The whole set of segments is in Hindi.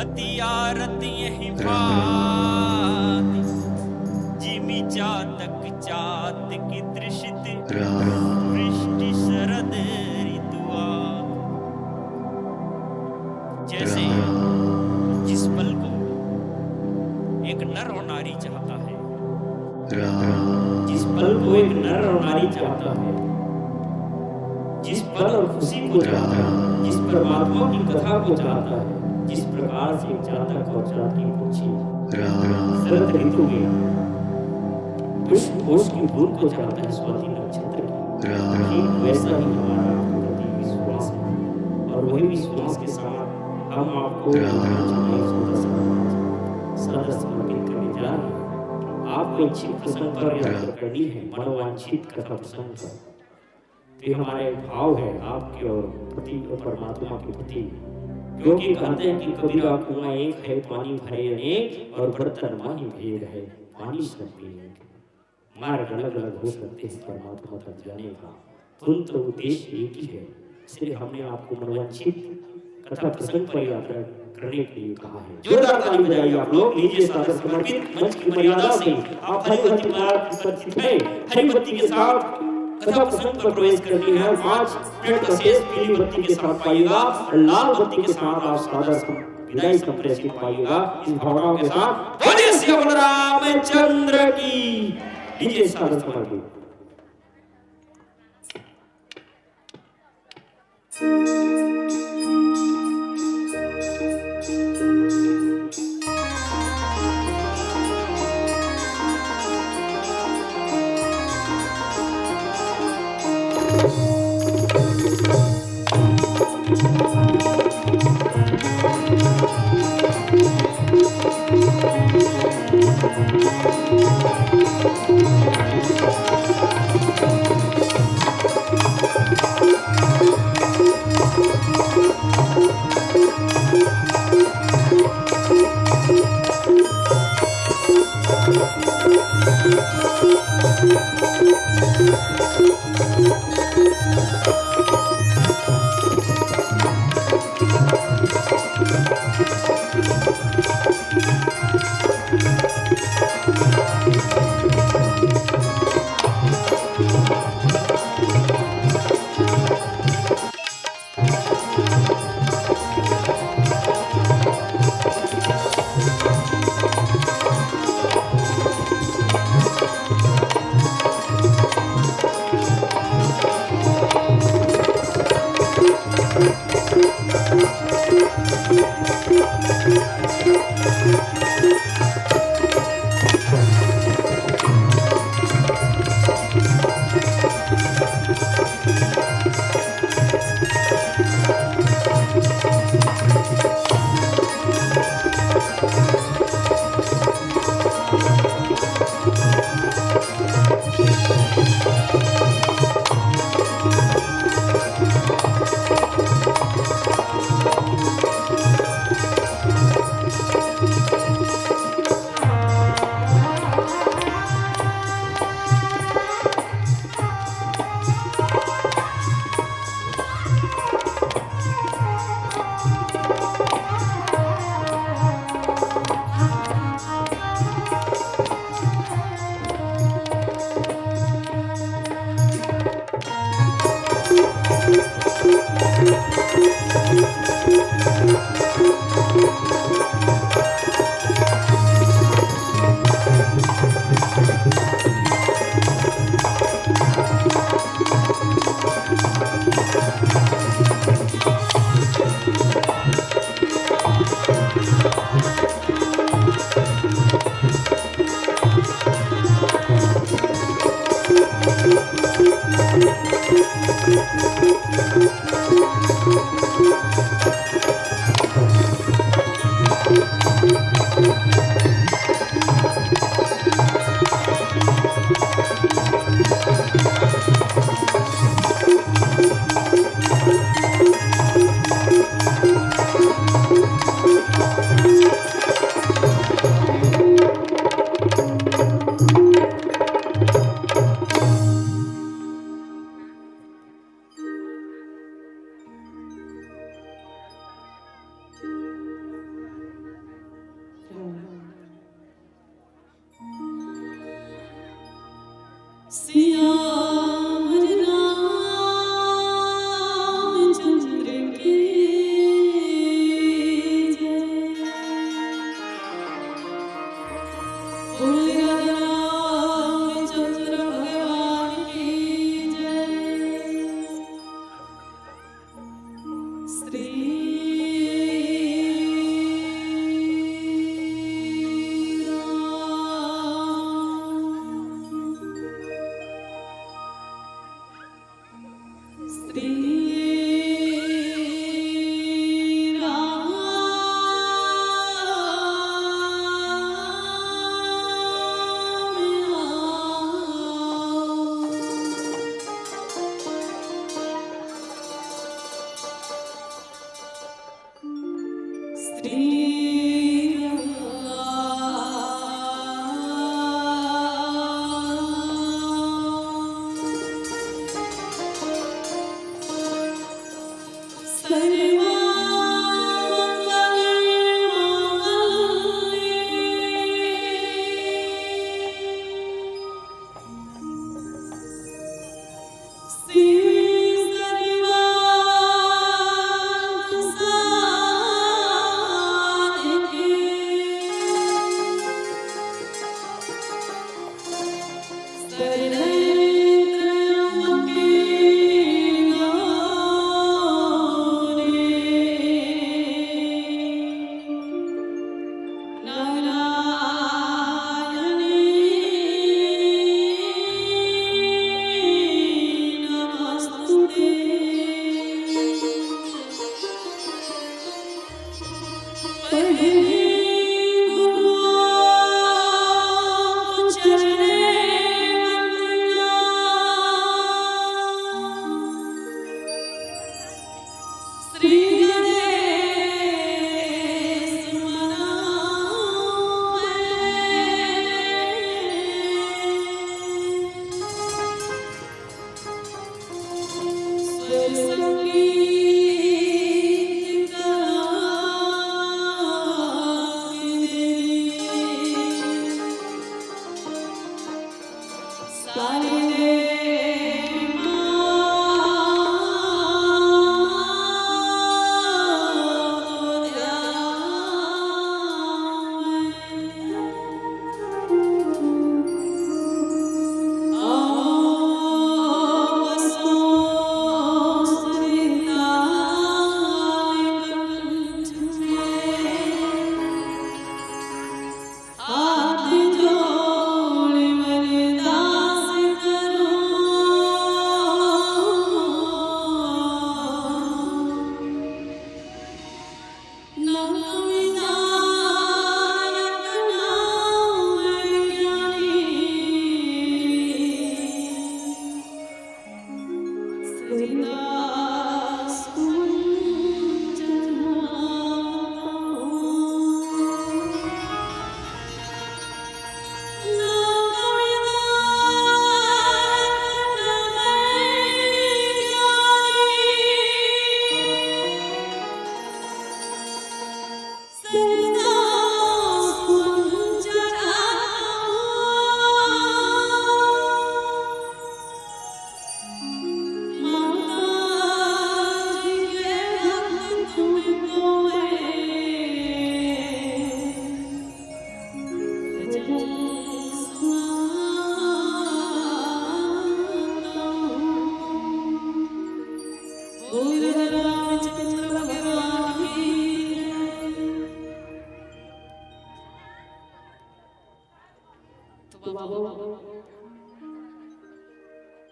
हथियारत यही बात जिमी चातक चात की दृष्टि वृष्टि शरद ऋतुआ। जैसे जिस पल को एक नर और नारी चाहता है, जिस पल को एक नर और नारी चाहता है, जिस पल और खुशी को चाहता है, जिस परमात्मा की कथा को चाहता है, जिस प्रकार से चातक और चातकी पूछी शरद ऋतु में पुष्प घोष की बूंद को चाहता है, स्वाति नक्षत्र की, ठीक वैसा ही हमारा प्रति विश्वास है। और वही विश्वास के साथ हम आपको सदा समर्पित करने जा रहे हैं। आपको इच्छित प्रसंग पर यात्रा करनी है, मनोवांछित कथा प्रसंग पर। तो हमारे भाव है आपके और प्रति और परमात्मा के प्रति, क्योंकि कहते हैं कि कबीरा कुआं एक है, पानी भरे अनेक, और बर्तन माही भेद है, पानी सब पिए। मार्ग अलग अलग हो सकते हैं परमात्मा तक जाने का, तो उद्देश्य एक ही है। इसलिए हमने आपको मनोवांछित कथा प्रसंग पर यात्रा करने के लिए कहा है। जोरदार ताली बजाइए आप लोग। लीजिए सादर समर्पित मंच की मर्यादा से आप हरिबत्ती मार्ग पर स्थित हैं, हरिबत्ती के साथ कथा प्रसंग पर प्रवेश करनी है। 5 मिनट का शेष पीली बत्ती के साथ पाइएगा, लाल बत्ती के साथ आप सादर विदाई संप्रेषित पाइएगा। इस भावनाओं के साथ बोलिए श्री रामचंद्र की। लीजिए सादर समर्पित।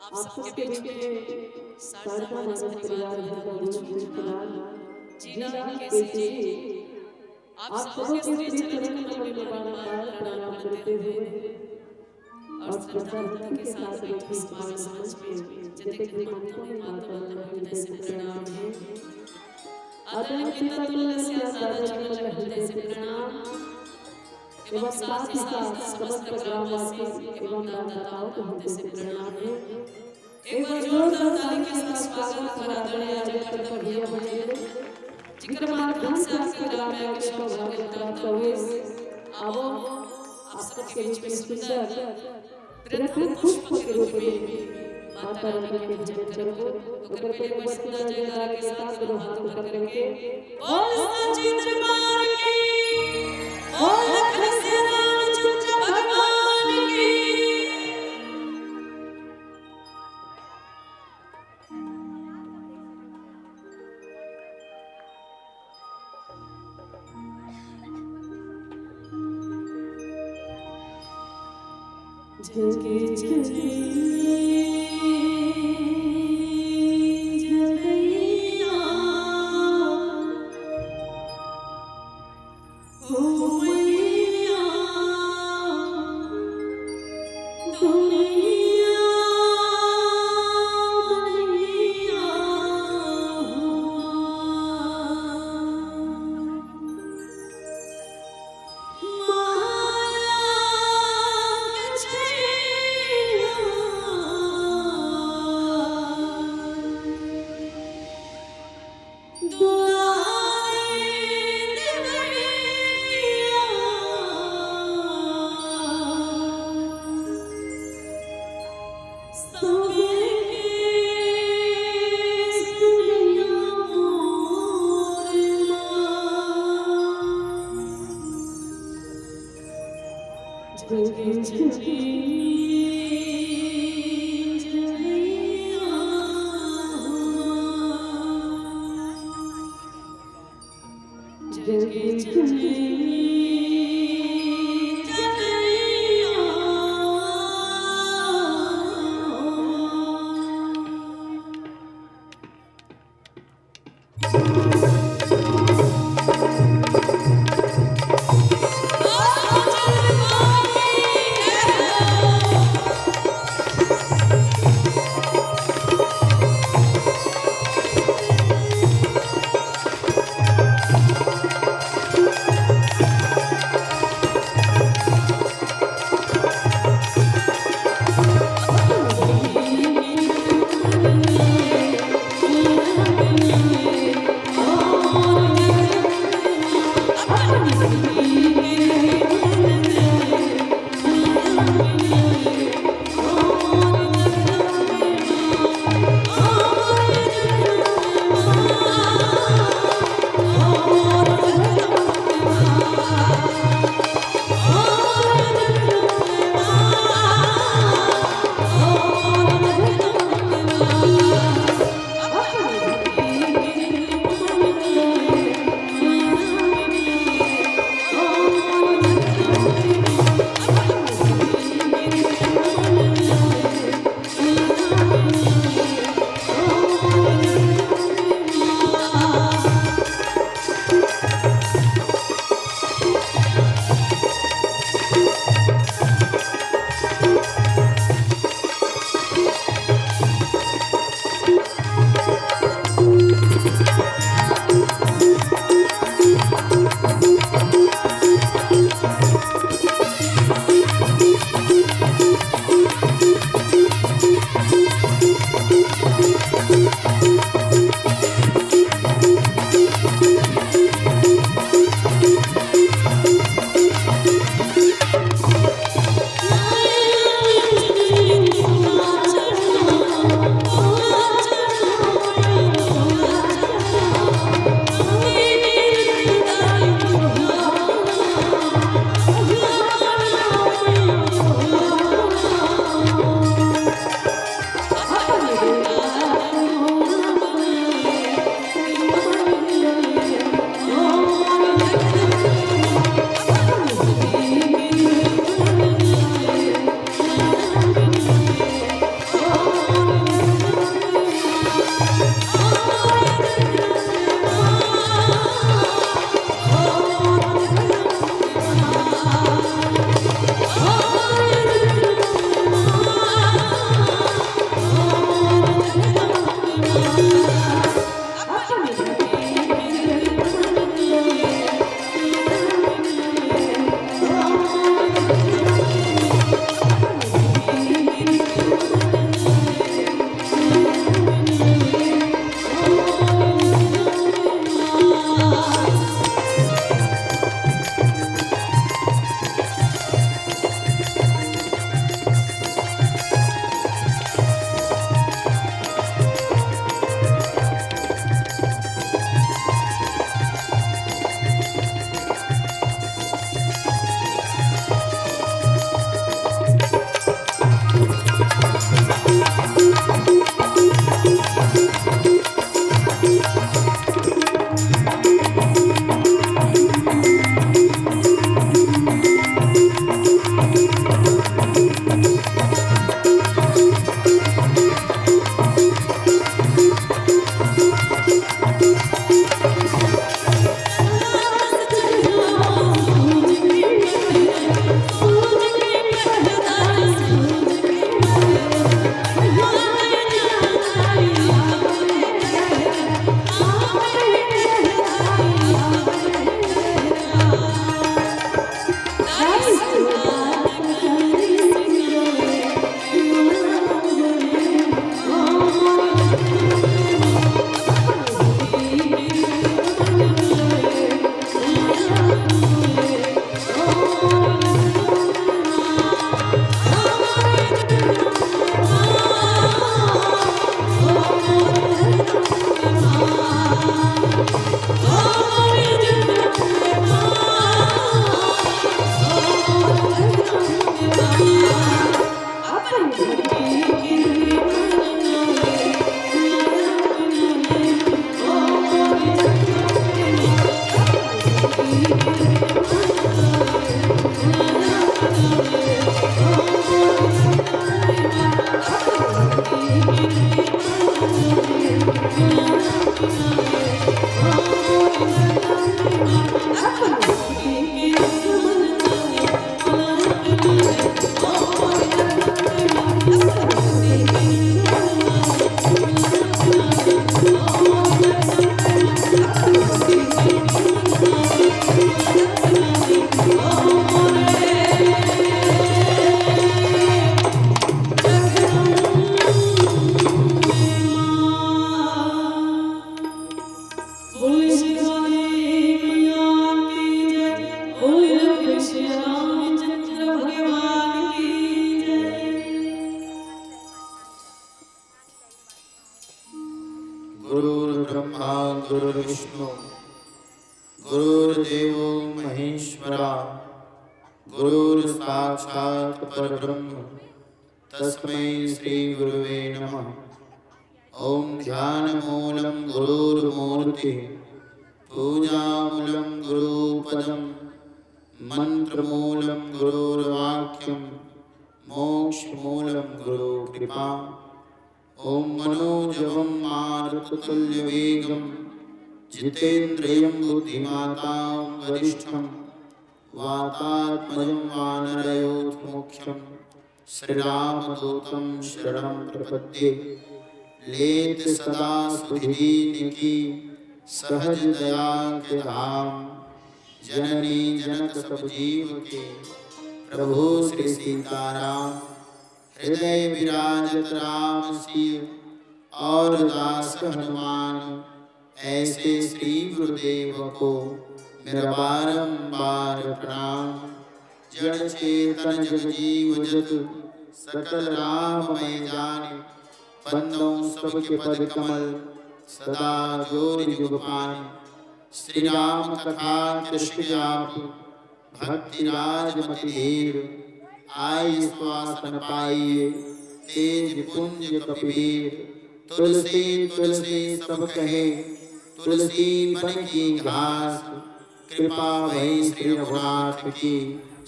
आप सबके बीच में शारदा मानस परिवार जीना कैसे जी आप सबके श्री चरण कमल में बार प्रणाम करते हुए और श्रद्धा भक्ति के साथ बैठी समाज में जते मानतों में माता हृदय से प्रणाम है आदरणीय पिता तुल्य दादा जी हृदय से प्रणाम एवं साथ ही साथ समस्त ग्रामवासी एवं दाताओं को हृदय से प्रणाम है। एक बार जोरदार ताली के साथ स्वागत हमारा आदरणीय राजा पर भैया बने जिनके माध्यम से आपके ग्राम में आगे सौभाग्य प्राप्त हुए। अब आप सबके बीच में सुंदर प्रथम पुष्प के रूप में माता रानी के भजन करो तो कृपया वस्तुना जयकार के साथ दोनों हाथ ऊपर करके बोल सच्चे दरबार की बोल लखन से रामचंद्र भगवान की। जगे जगे जगैया ओ मैया दुनिया मैया जगे जगे जगैया जगे जगे Oh विष्णु गुरुर्देवो महेश्वरा गुरुर्साक्षात् परब्रह्म तस्मै श्री गुरुवे नमः। ओम ध्यानमूलं गुरुर्मूर्तिः पूजामूलं गुरुपदं मंत्रमूलं गुरुर्वाक्यं मोक्षमूलं गुरुकृपा। ओम मनोजवं मारुततुल्यवेगं जितेन्द्रियं बुद्धिमतां वरिष्ठं वातात्मजं वानरयोधमुख्यं श्रीरामदूतं शरणं प्रपद्ये। लेत सदा सुधीनिकी सहज दया के धाम जननी जनक सब जीव के प्रभु श्री सीताराम। हृदय विराजत राम सिय और दास हनुमान ऐसे श्री गुरुदेव को मेरा बारंबार प्रणाम। जड़ चेतन जग जीव जतु सकल राममय जाने बंदों सबके पद कमल सदा जोरि जुग पाए। श्री राम कथा कृष्ण आप भक्ति राजमति धीर आई स्वासन पाइए तेज पुंज कपिवीर। तुलसी तुलसी सब कहे तुलसी बन की घास कृपा भई श्री रघुनाथ की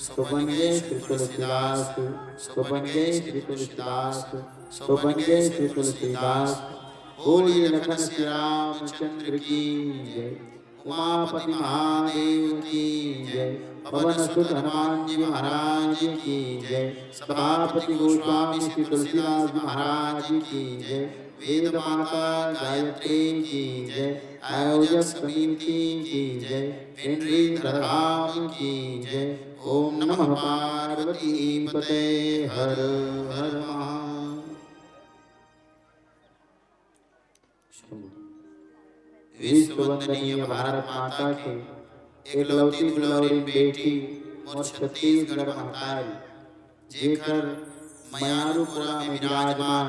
सो बन गए श्री तुलसीदास। सो बन गए श्री तुलसीदास। सो बन गए श्री तुलसीदास। बोलिए लखन श्री रामचंद्र की जय। उमापति महादेव की जय। पवन सुत हनुमान जी महाराज की जय। सभापति गोस्वामी श्री तुलसीदास महाराज की जय। वेद माता गायत्री की जय। आयोजक समिति की जय। पेंड्री धाम की जय। ओम नमः पार्वती पते हर हर महादेव। विश्व वंदनीय भारत माता के एकलौती दुलारी बेटी मोर छत्तीसगढ़ महतारी जेकर मयारुपुरा में विराजमान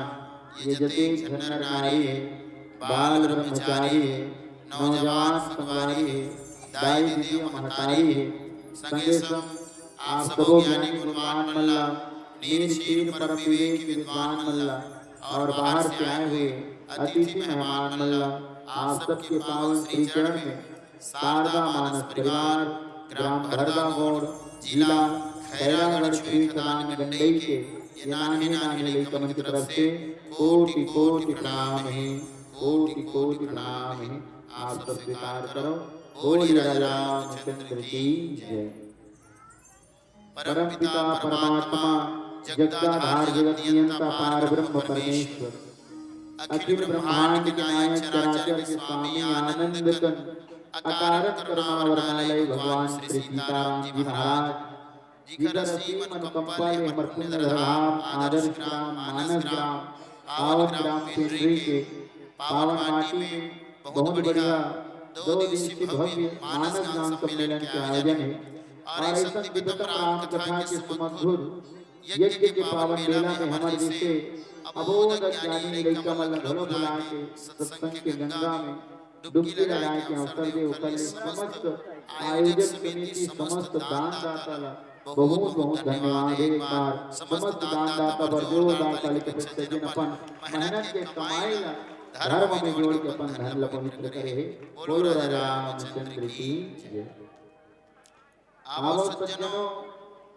ये जतेक नर नारी है बाल ब्रह्मचारी है नौजवान संवारी है दाई दीदी महतारी है संगे संग आप सबो ज्ञानी गुणवान मल्ला नीर शीर परम विवेकी विद्वान मल्ला और बाहर से आए हुए अतिथि मेहमान मल्ला आप सबके पावन श्री चरण में शारदा मानस परिवार ग्राम भरदागौड़ जिला खैरागढ़ श्री खदान गंडई के ये नाने नाने लइकन की तरफ से कोटि कोटि प्रणाम है। कोटि कोटि प्रणाम है। आप सब स्वीकार करो। बोलिए राजा रामचंद्र की जय। परम पिता परमात्मा जगदाधार जगत नियंता पार ब्रह्म परमेश्वर अखिल ब्रह्मांड के नायक चराचर के स्वामी आनंद कंद अकारक करुणावरणालय भगवान श्री सीताराम जी महाराज जिगर सीम अनुकंपा ले हमर पुण्य धाम आदर्श ग्राम मानस ग्राम पावन ग्राम पेंड्री के पावन माटी में बहुत बढ़िया 2 दिन की भव्य मानस ग्राम सम्मेलन के आयोजन है। और ऐसा विधतम राम कथा के सुमधुर यज्ञ के पावन मेला में हमारे जैसे अबोध ज्ञानी लइका मन घलो बुला के सत्संग के गंगा में डुबकी लगाए के अवसर दे उकल समस्त आयोजक समिति समस्त दानदाता बहुत बहुत धन्यवाद। एक बार समस्त दानदाता पर जोरदार ताली के सज्जन अपन मेहनत के कमाई ला धर्म में जोड़ के अपन धन ला पवित्र करे। बोलो राजा रामचंद्र की जय। आवो सज्जनों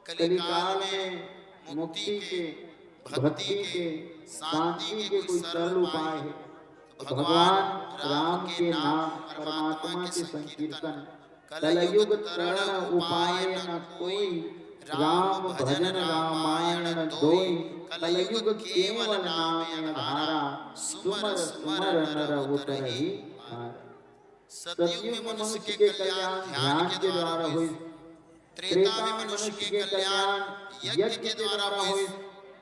कलिकाल में मुक्ति के भक्ति के शांति के कोई सरल उपाय है। भगवान राम के नाम परमात्मा के संकीर्तन कलयुग तरण उपाय न कोई राम भजन रामायण दोई कलयुग केवल नाम धारा सुमर सुमर नर उतरहि। सतयुग में मनुष्य के कल्याण ध्यान के द्वारा हुई। त्रेता में मनुष्य के कल्याण यज्ञ के द्वारा हुई।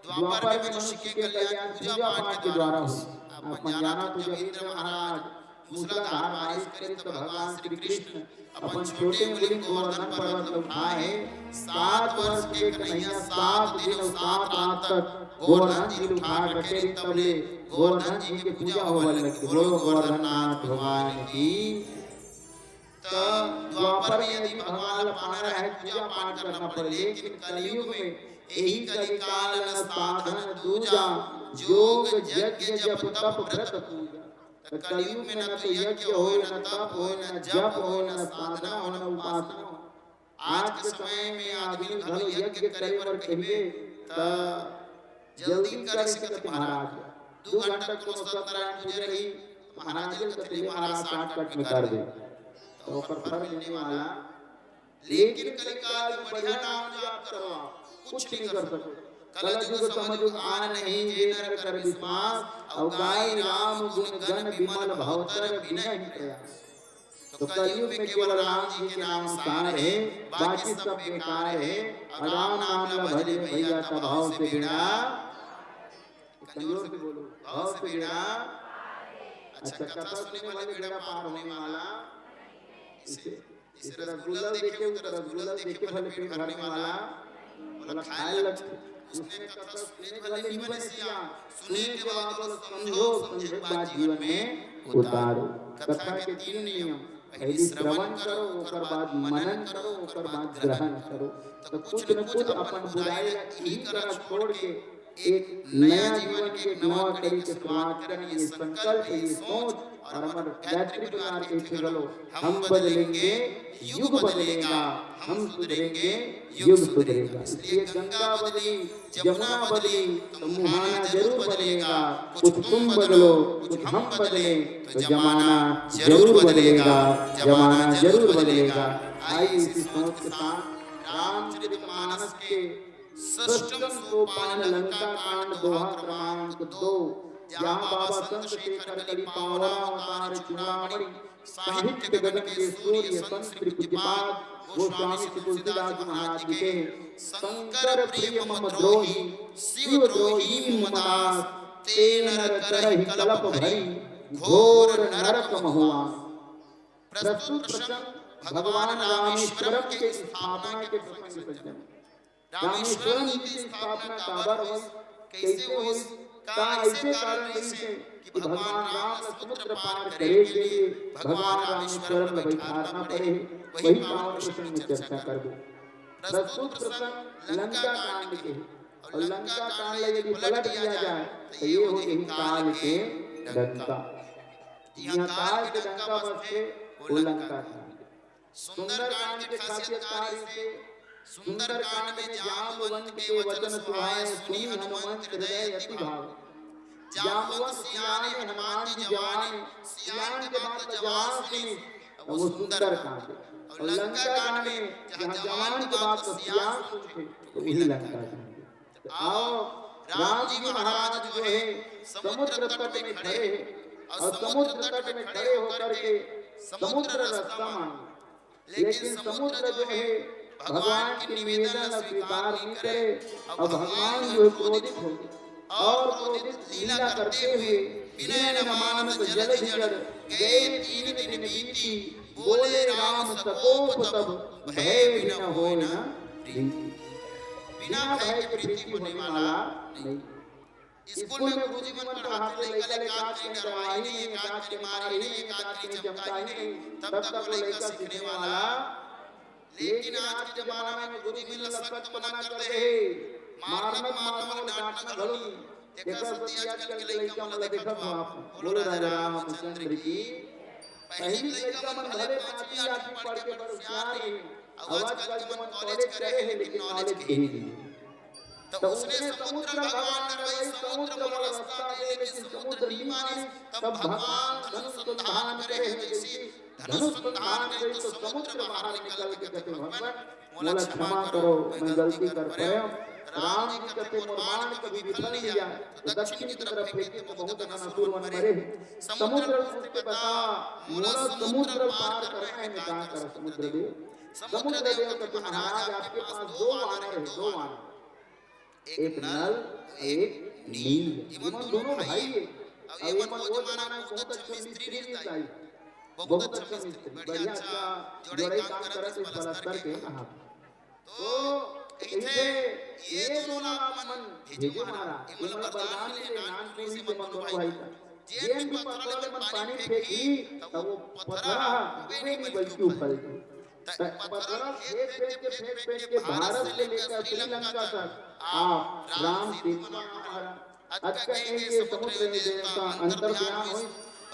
द्वापर में मनुष्य के कल्याण पूजा पाठ के द्वारा हुई। अपन जाना तो जगींद्र महाराज मूसलाधार बारिश करे तो भगवान श्री कृष्ण अपन छोटे लिंग गोवर्धन पर्वत उठाए 7 वर्ष के कन्हैया 7 दिन और 7 रात तक गोवर्धन जी उठा कटेरी तबले गोवर्धन जी की पूजा होवल लगी। बोलो गोवर्धननाथ भगवान की द्वापर में यदि भगवान पाना है पूजा पाठ करना पड़े, लेकिन कलयुग में यही कलिकाल न साधन दूजा, योग यज्ञ जप तप व्रत पूजा। तो कलयुग में न तो यज्ञ हो, न तप हो, न जप हो, न साधना हो, न उपासना हो। आज के समय में आदमी घलो यज्ञ करे बर कहिए त जल्दी कर सकत महाराज, 2 घंटा को सत्यनारायण पूजा रही महाराज के कते महाराज 8 कट में कर दे तो ओकर फल मिलने वाला। लेकिन कलिकाल में बढ़िया नाम जाप करवा कुछ नहीं कर सको। कलयुग समझ आन नहीं जे नर कर विश्वास, और गाय राम गुण गण विमल भवतर विनय प्रयास। तो कलयुग में केवल राम जी के नाम सार है, बाकी सब बेकार है। और राम नाम ला भजे भैया तब भाव से बेड़ा, कंजोर से बोलो भाव से बेड़ा। अच्छा कथा सुनने वाले बेड़ा पार होने वाला, इस रसगुल्ला देखे उस रसगुल्ला देखे भले पेट भरने वाला बोला खाए लग। उसने कथा सुनने वाले नहीं बने सियान, सुनने के बाद बोला समझो समझे बात जीवन में उतारो। कथा के 3 नियम, पहले श्रवण करो, ओकर बाद मनन करो, ओकर बाद ग्रहण करो। तो कुछ न कुछ अपन बुराई यही तरह छोड़ के एक नया जीवन के एक नवा तरीके से शुरुआत करें। ये संकल्प, ये सोच और हमारे गायत्री प्रकार के चलो, हम बदलेंगे युग बदलेगा, हम सुधरेंगे युग सुधरेगा। इसलिए गंगा बदली, जमुना बदली तो मुहाना जरूर बदलेगा। कुछ तुम बदलो, कुछ हम बदले तो जमाना जरूर बदलेगा, जमाना जरूर बदलेगा। आइए इसी सोच के साथ रामचरितमानस के 6वें सोपान लंका कांड दोहा क्रमांक 2, जहाँ बाबा चंद्रशेखर कली पावरा अवतार चूड़ामणि साहित्य गगन के सूर्य संत श्री पूज्यपाद गोस्वामी तुलसीदास महाराज जी के शंकर प्रिय मम द्रोही शिव द्रोही ममदास, ते नर करहि कलप भरी घोर नरक महुआ। प्रस्तुत प्रसंग भगवान रामेश्वरम के स्थापना के प्रसंग से। रामेश्वरम की स्थापना काबर हुई, कैसे हुई, का ऐसे कारण रही है कि भगवान राम समुद्र पार करे के लिए भगवान रामेश्वरम में बैठाना पड़े। वही पावन प्रसंग में चर्चा करबो। प्रस्तुत प्रसंग लंका कांड के, और लंका कांड यदि पलट दिया जाए तो ये हो यही काल के डंका। यहाँ काल के डंका बसते वो लंका कांड। सुंदर कांड के खासियत कार्य सुंदर कांड में जामवंत के वचन सुहाए, सुनी हनुमंत हृदय अति भाव। जामवंत सियाने हनुमान जी जवान, सियान के बाद जवान सुनी वो सुंदर कांड। और लंका कांड में जहाँ जवान के बाद सियान सुनते तो वही लंका कांड। आओ राम जी महाराज जो है समुद्र तट में खड़े हैं, और समुद्र तट में खड़े होकर के समुद्र रास्ता मांगे, लेकिन समुद्र जो है भगवान की निवेदन स्वीकार नहीं करे। और भगवान जो क्रोधित हो और क्रोधित लीला करते हुए विनय न मानत जल जड़ गए 3 दिन बीती, बोले राम सकोप तब भय बिना होय न प्रीति। बिना भय के प्रीति होने वाला नहीं। स्कूल में गुरुजी मन पढ़ाते लड़का लेकात के करवाई नहीं, एकात के मारी नहीं, एकात के चमकाई नहीं, तब तक वो लड़का सीखने वाला। लेकिन आज के जमाना में गुरु जी ने सख्त मना कर दे, मारना डांटना घड़ू। देखा सत्य आजकल के लड़का मन देखा हो आप, बोलो राजा रामचंद्र की पहली लड़का मन भले 5वीं 8वीं पढ़ के बड़ होशियार है, आजकल के मन कॉलेज करे है लेकिन नॉलेज है नहीं। तो उसने समुद्र भगवान ने वही समुद्र वाला रास्ता दे, लेकिन समुद्र नहीं माने। तब भगवान धनुष संधान करे है, जैसे धनुष संधान करे तो समुद्र बाहर निकल के कहते भगवान मोला क्षमा करो, मैं गलती कर पाया। राम जी कहते मोरबान कभी विफल नहीं जाए तो दक्षिण की तरफ फेंके तो बहुत असुर मन मरे। समुद्र उसके बता मोला समुद्र पार करना है, मैं कहां कर समुद्र देव। समुद्र देव कहते महाराज आपके पास 2 वानर है, 2 वानर, एक नल एक नील, ये दोनों भाई है। अब ये मन वो जमाना में बहुत अच्छा मिस्त्री मिलता है, बहुत अच्छा मिस्त्री, बढ़िया अच्छा जोड़े काम करत इस पलस्तर के कहा। तो इथे ये दोनों मन भेजे मारा, ये मतलब बलवान से नान पूरी से मन दोनों भाई था। जेन भी पत्थर में पानी फेंकी तब वो पत्थरा वे नहीं बल्कि उफल। पत्थर फेंक फेंक के भारत से लेकर श्रीलंका तक आप राम सेतु बनाओ। आज कहेंगे समुद्र देवता अंतर्ध्यान हुई,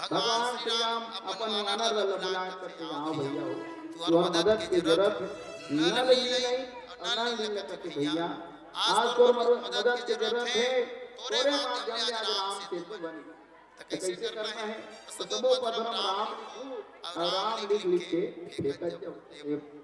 भगवान श्री राम अपन वानर बुला करके आओ भैया हो, तुहर मदद की जरूरत न लगी नहीं और न मिल सकती भैया। आज तो मदद की जरूरत है, तोरे माध्यम से आज राम सेतु बनी। तो कैसे करना है? तो सबो पधरम राम और राम लिख लिख के फेंकत जाओ,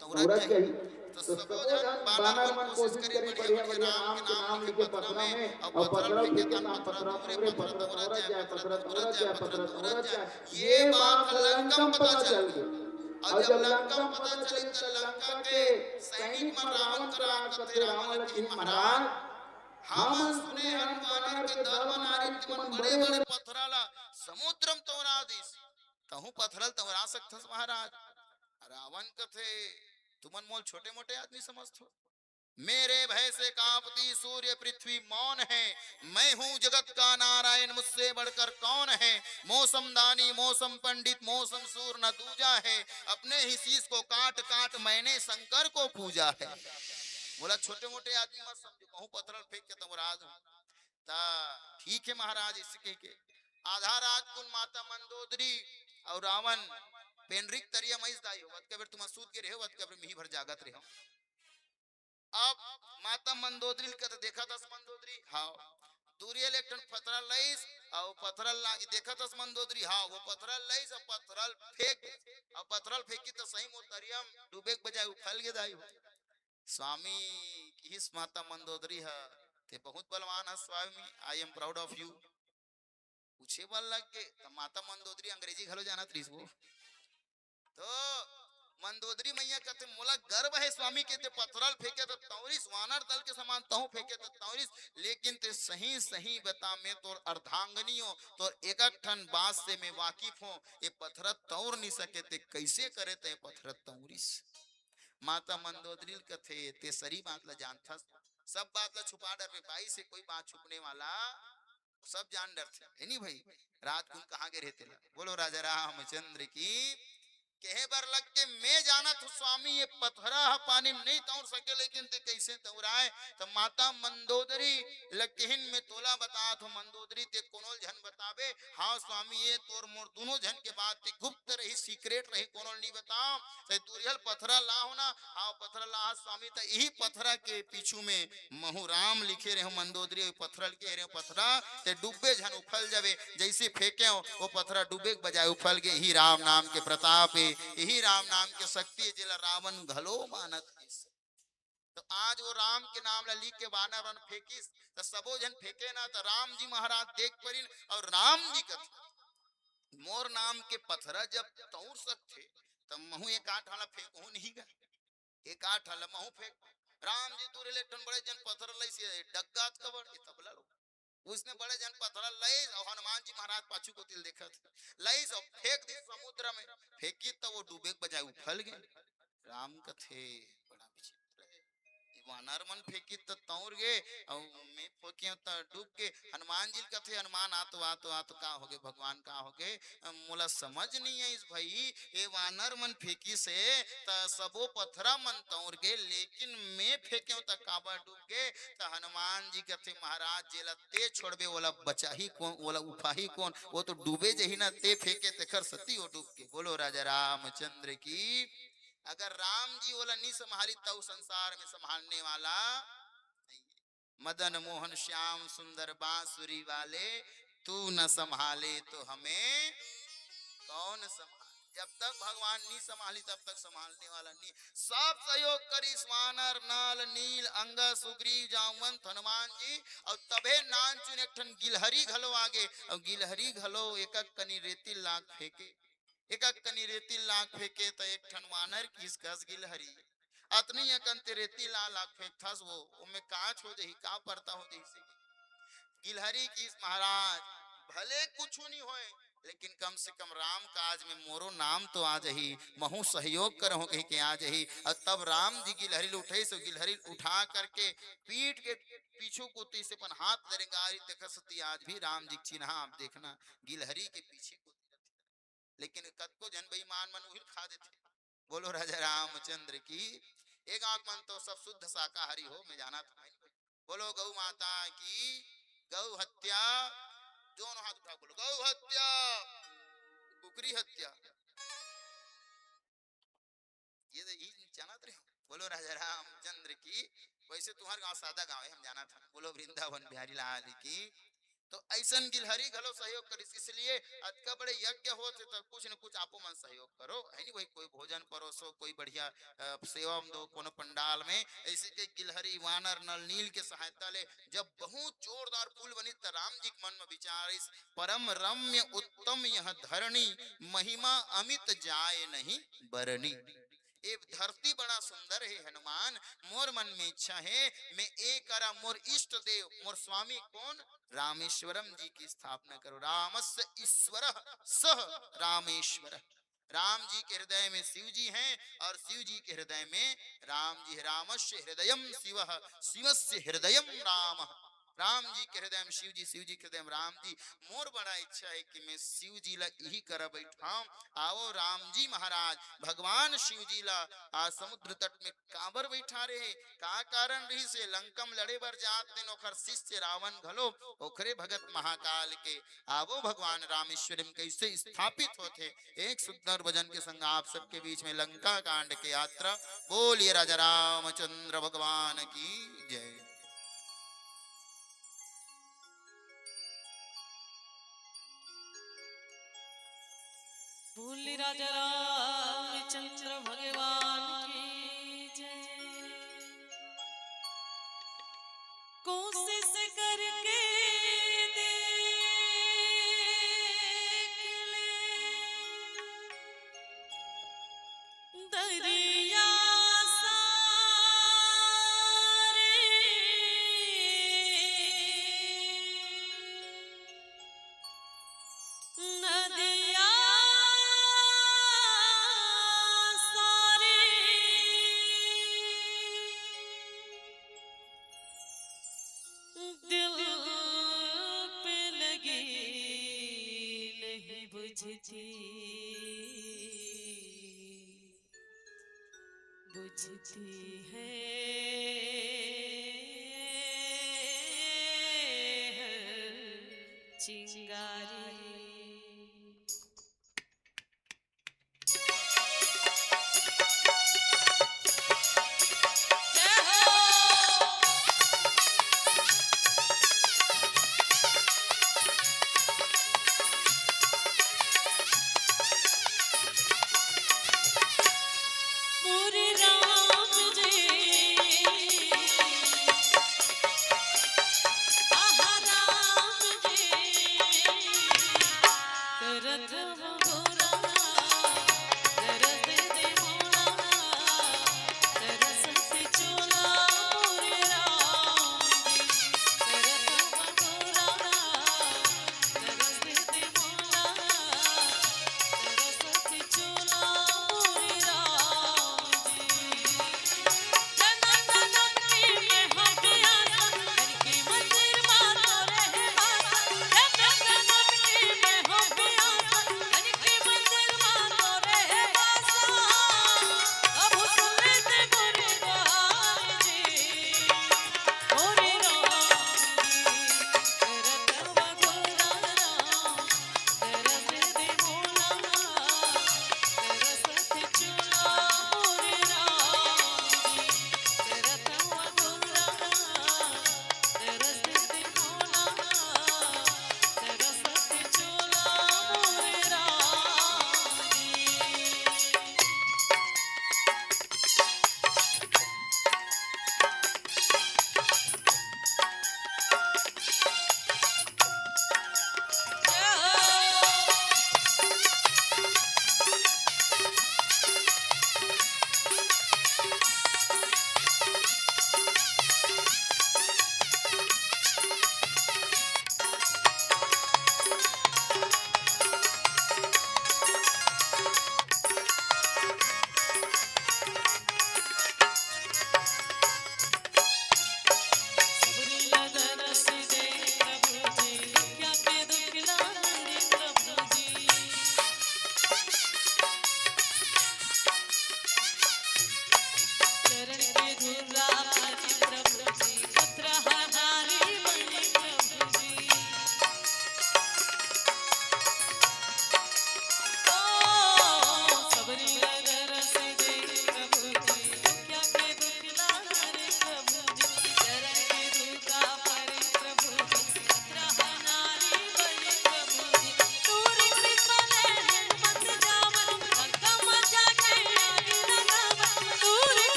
तौरत जाई। तो सबो जन बानर मन कोशिश करी बढ़िया बढ़िया राम के नाम लिखे पत्थर में, और पत्थर फेंके नाम पत्थर पूरे पत्थर तौरत जाए, पत्थर तौरत जाए, पत्थर तौरत जाए। ये बात लंका में पता चल गई। और जब लंका में पता चली तो लंका के सैनिक मन रावण करा करते रावण लक्ष्मण महाराज हम सुने हनुमान के दल बनारी तुमन बड़े बड़े पत्थराला समुद्रम तोरा दिस तहु पत्थरल तोरा सकथस महाराज। रावण कथे तुमन मोल छोटे मोटे आदमी समझतो, मेरे भय से कांपती सूर्य पृथ्वी मौन है, मैं हूँ जगत का नारायण मुझसे बढ़कर कौन है। मौसम दानी मौसम पंडित मौसम सूर न दूजा है, अपने ही शीश को काट काट मैंने शंकर को पूजा है। बोला छोटे मोटे आदमी मत समझो, कहूँ पत्थर फेंक के तुम राज हो। ता ठीक है महाराज, इसके के आधा रात कुन माता मंदोदरी और रावण पेनरिक तरिया मैस दाई हो, वत कबर तुम सूत के रहे हो, वत कबर मिही भर जागत रहे हो। अब माता मंदोदरी का तो देखा था मंदोदरी हाँ दूरिये लेटन पथरल लईस और पथरल लागी देखा था मंदोदरी हाँ वो पथरल लईस और पथरल फेंकी तो सही मोतरियम डूबे बजाय उफल के दाई हो। स्वामी की इस माता मंदोदरी है ते बहुत बलवान है Swami, I am proud of you. पूछे बल लग के तो माता मंदोदरी अंग्रेजी घलो जाना त्रिस वो तो मंदोदरी मैया कहते मोला गर्व है स्वामी के ते पत्थरल फेंके तो तौरिस वानर दल के समान तहु फेंके तो तौरिस, लेकिन ते सही सही बता मैं तोर अर्धांगनी हो, तोर एक ठन बात से मैं वाकिफ हूँ, ये पत्थर तौर नहीं सके ते कैसे करे ते पत्थर तौरिस। माता मंदोदरी कथे ते सरी बात ला जानता, सब बात ला छुपा डर भाई से कोई बात छुपने वाला सब जान डर थे नहीं भाई। रात को कहाँ के रहते ला, बोलो राजा रामचंद्र की कहे बर लग के मैं जाना तो स्वामी ये पत्थरा पानी नहीं तौर सके, लेकिन ते कैसे तौराए। तो माता मंदोदरी लकहिन में तोला बता तो मंदोदरी ते कोनोल झन बतावे हाँ स्वामी ये तोर मोर दोनों झन के बात ते गुप्त रही सीक्रेट रही कोनोल नहीं बताओ। ते दूरियल पत्थरा ला होना हाँ पत्थरा ला स्वामी तो यही पत्थरा के पीछू में महु राम लिखे रहे मंदोदरी पत्थरल के रहे पत्थरा ते डूबे झन उफल जावे, जैसे फेंके वो पत्थरा डूबे के बजाय उफल के यही राम नाम के प्रताप यही राम नाम के शक्ति जिला रावण घलो मानत। तो आज वो राम के नाम ला लिख के वानर वन फेंकिस तो सबो जन फेंके ना तो राम जी महाराज देख परिन और राम जी कथ मोर नाम के पत्थरा जब तौर सकते तब महू एक आठ वाला फेंकू नहीं गा, एक आठ वाला महू फेंक राम जी दूर लेटन बड़े जन पत्थर लई डग्गात कबर तबला लो उसने बड़े जन पत्थर लई और हनुमान जी महाराज पाछू को तिल देखा लई और फेंक दी समुद्र में, फेंकी तो वो डूबे के बजाय उफल गए। राम कथे बड़ा विचित्र है, वानर मन फेंकी तो तौर गए और मैं फेंकी तो डूब के। हनुमान जी कथे हनुमान आतो आतो आतो का हो गए भगवान का हो गए मोला समझ नहीं है इस भाई ये वानर मन फेंकी से तो सबो पत्थरा मन तौर गए, लेकिन मैं फेंके तो काबा डूब गए। तो हनुमान जी कहते महाराज जेला ते छोड़बे वाला बचा ही कौन, वाला उठा ही कौन, वो तो डूबे जही ना ते फेंके ते कर सती वो डूब के। बोलो राजा रामचंद्र की। अगर राम जी वाला नहीं संभाली तो संसार में संभालने वाला नहीं। मदन मोहन श्याम सुंदर बांसुरी वाले तू न संभाले तो हमें कौन संभाले। जब तक भगवान नहीं संभाली तब तक संभालने वाला नहीं। सब सहयोग करी वानर नल नील अंगा सुग्रीव जामवंत हनुमान जी और तबे नान चुन एक ठन गिलहरी घलो आगे और गिलहरी घलो एक कनी रेती लाख फेंके, एक कनी रेती लाख फेंके तो एक ठन वानर किस कस गिलहरी अतनी अकन ते रेती लाख फेंकथस वो उनमें कांच हो जाही का पड़ता हो जैसे गिलहरी किस महाराज भले कुछ नहीं होए लेकिन कम से कम राम काज में मोरो नाम तो आ जही महू सहयोग करो कही के आ जही। और तब राम जी गिलहरी उठे सो गिलहरी उठा करके पीठ के पीछू कुत्ती से पन हाथ धरेगा देखा सती आज भी राम जी चिन्हा आप देखना गिलहरी के पीछे कुत्ती, लेकिन कद को जन बेईमान मन उहिल खा देते बोलो राजा रामचंद्र की। एक आंख मन तो सब शुद्ध शाकाहारी हो, मैं जाना था। बोलो गौ माता की। गौ हत्या, दोनों हाथ उठा बोलो गौ हत्या, कुकरी हत्या, ये जाना रहे। बोलो राजा रामचंद्र की। वैसे तुम्हारा गांव सादा गांव है, हम जाना था। बोलो वृंदावन बिहारी लाल की। तो ऐसन गिलहरी घलो सहयोग करिस, इसलिए अतका बड़े यज्ञ होते तो कुछ न कुछ आपो मन सहयोग करो, है नहीं भाई। कोई भोजन परोसो, कोई बढ़िया सेवा दो कोनो पंडाल में। ऐसे के गिलहरी वानर नल नील के सहायता ले जब बहुत जोरदार पुल बनी तो राम जी के मन में विचारिस, परम रम्य उत्तम यह धरणी, महिमा अमित जाए नहीं बरनी। ये धरती बड़ा सुंदर है हनुमान, मोर मन में इच्छा है मैं एक करा मोर इष्ट देव मोर स्वामी कौन रामेश्वरम जी की स्थापना करो। रामस्य ईश्वर सह रामेश्वर। राम जी के हृदय में शिव जी हैं और शिव जी के हृदय में राम जी। रामस्य हृदयम शिव, शिवस्य हृदयम राम। राम जी के हृदय में शिव जी, शिव जी के हृदय में राम जी। मोर बड़ा इच्छा है कि मैं शिव जी ला यही कर बैठाऊं। आओ राम जी महाराज भगवान शिव जी ला आज समुद्र तट में कांवर बैठा रहे। का कारण रही से लंकम लड़े बर जात ने ओखर शिष्य रावण घलो ओखरे भगत महाकाल के। आवो भगवान रामेश्वरम कैसे स्थापित होते। एक सुंदर भजन के संग आप सबके बीच में लंका कांड की यात्रा। बोलिए राजा रामचंद्र भगवान की जय। बोल राजा रामचंद्र भगवान की जय। कोशिश करके देख ले दरिया बुझती है चिंगारी।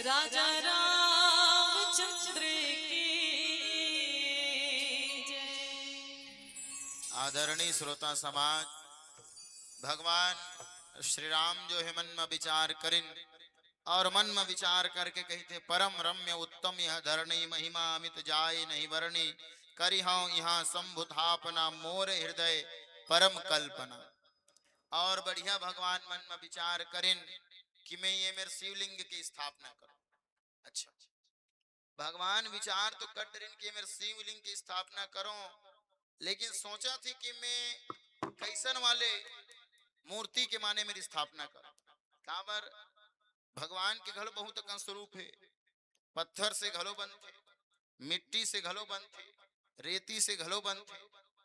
राजा रामचंद्र की जय। आदरणीय श्रोता समाज, भगवान श्री राम जो है मन में विचार करिन और मन में विचार करके कहते परम रम्य उत्तम यह धरणी महिमा अमित जाय नहीं वर्णी करी हूं यहाँ संभुतापना मोर हृदय परम कल्पना। और बढ़िया भगवान मन में विचार करिन कि मैं ये मेरे शिवलिंग की स्थापना करूं। अच्छा, भगवान विचार तो कर डरिन कि मेरे शिवलिंग की स्थापना करूं, लेकिन सोचा थी कि मैं कैसन वाले मूर्ति के माने मेरी स्थापना करूं। काबर भगवान के घलो बहुत अकन स्वरूप है। पत्थर से घलो बनते, मिट्टी से घलो बनते, रेती से घलो बनते,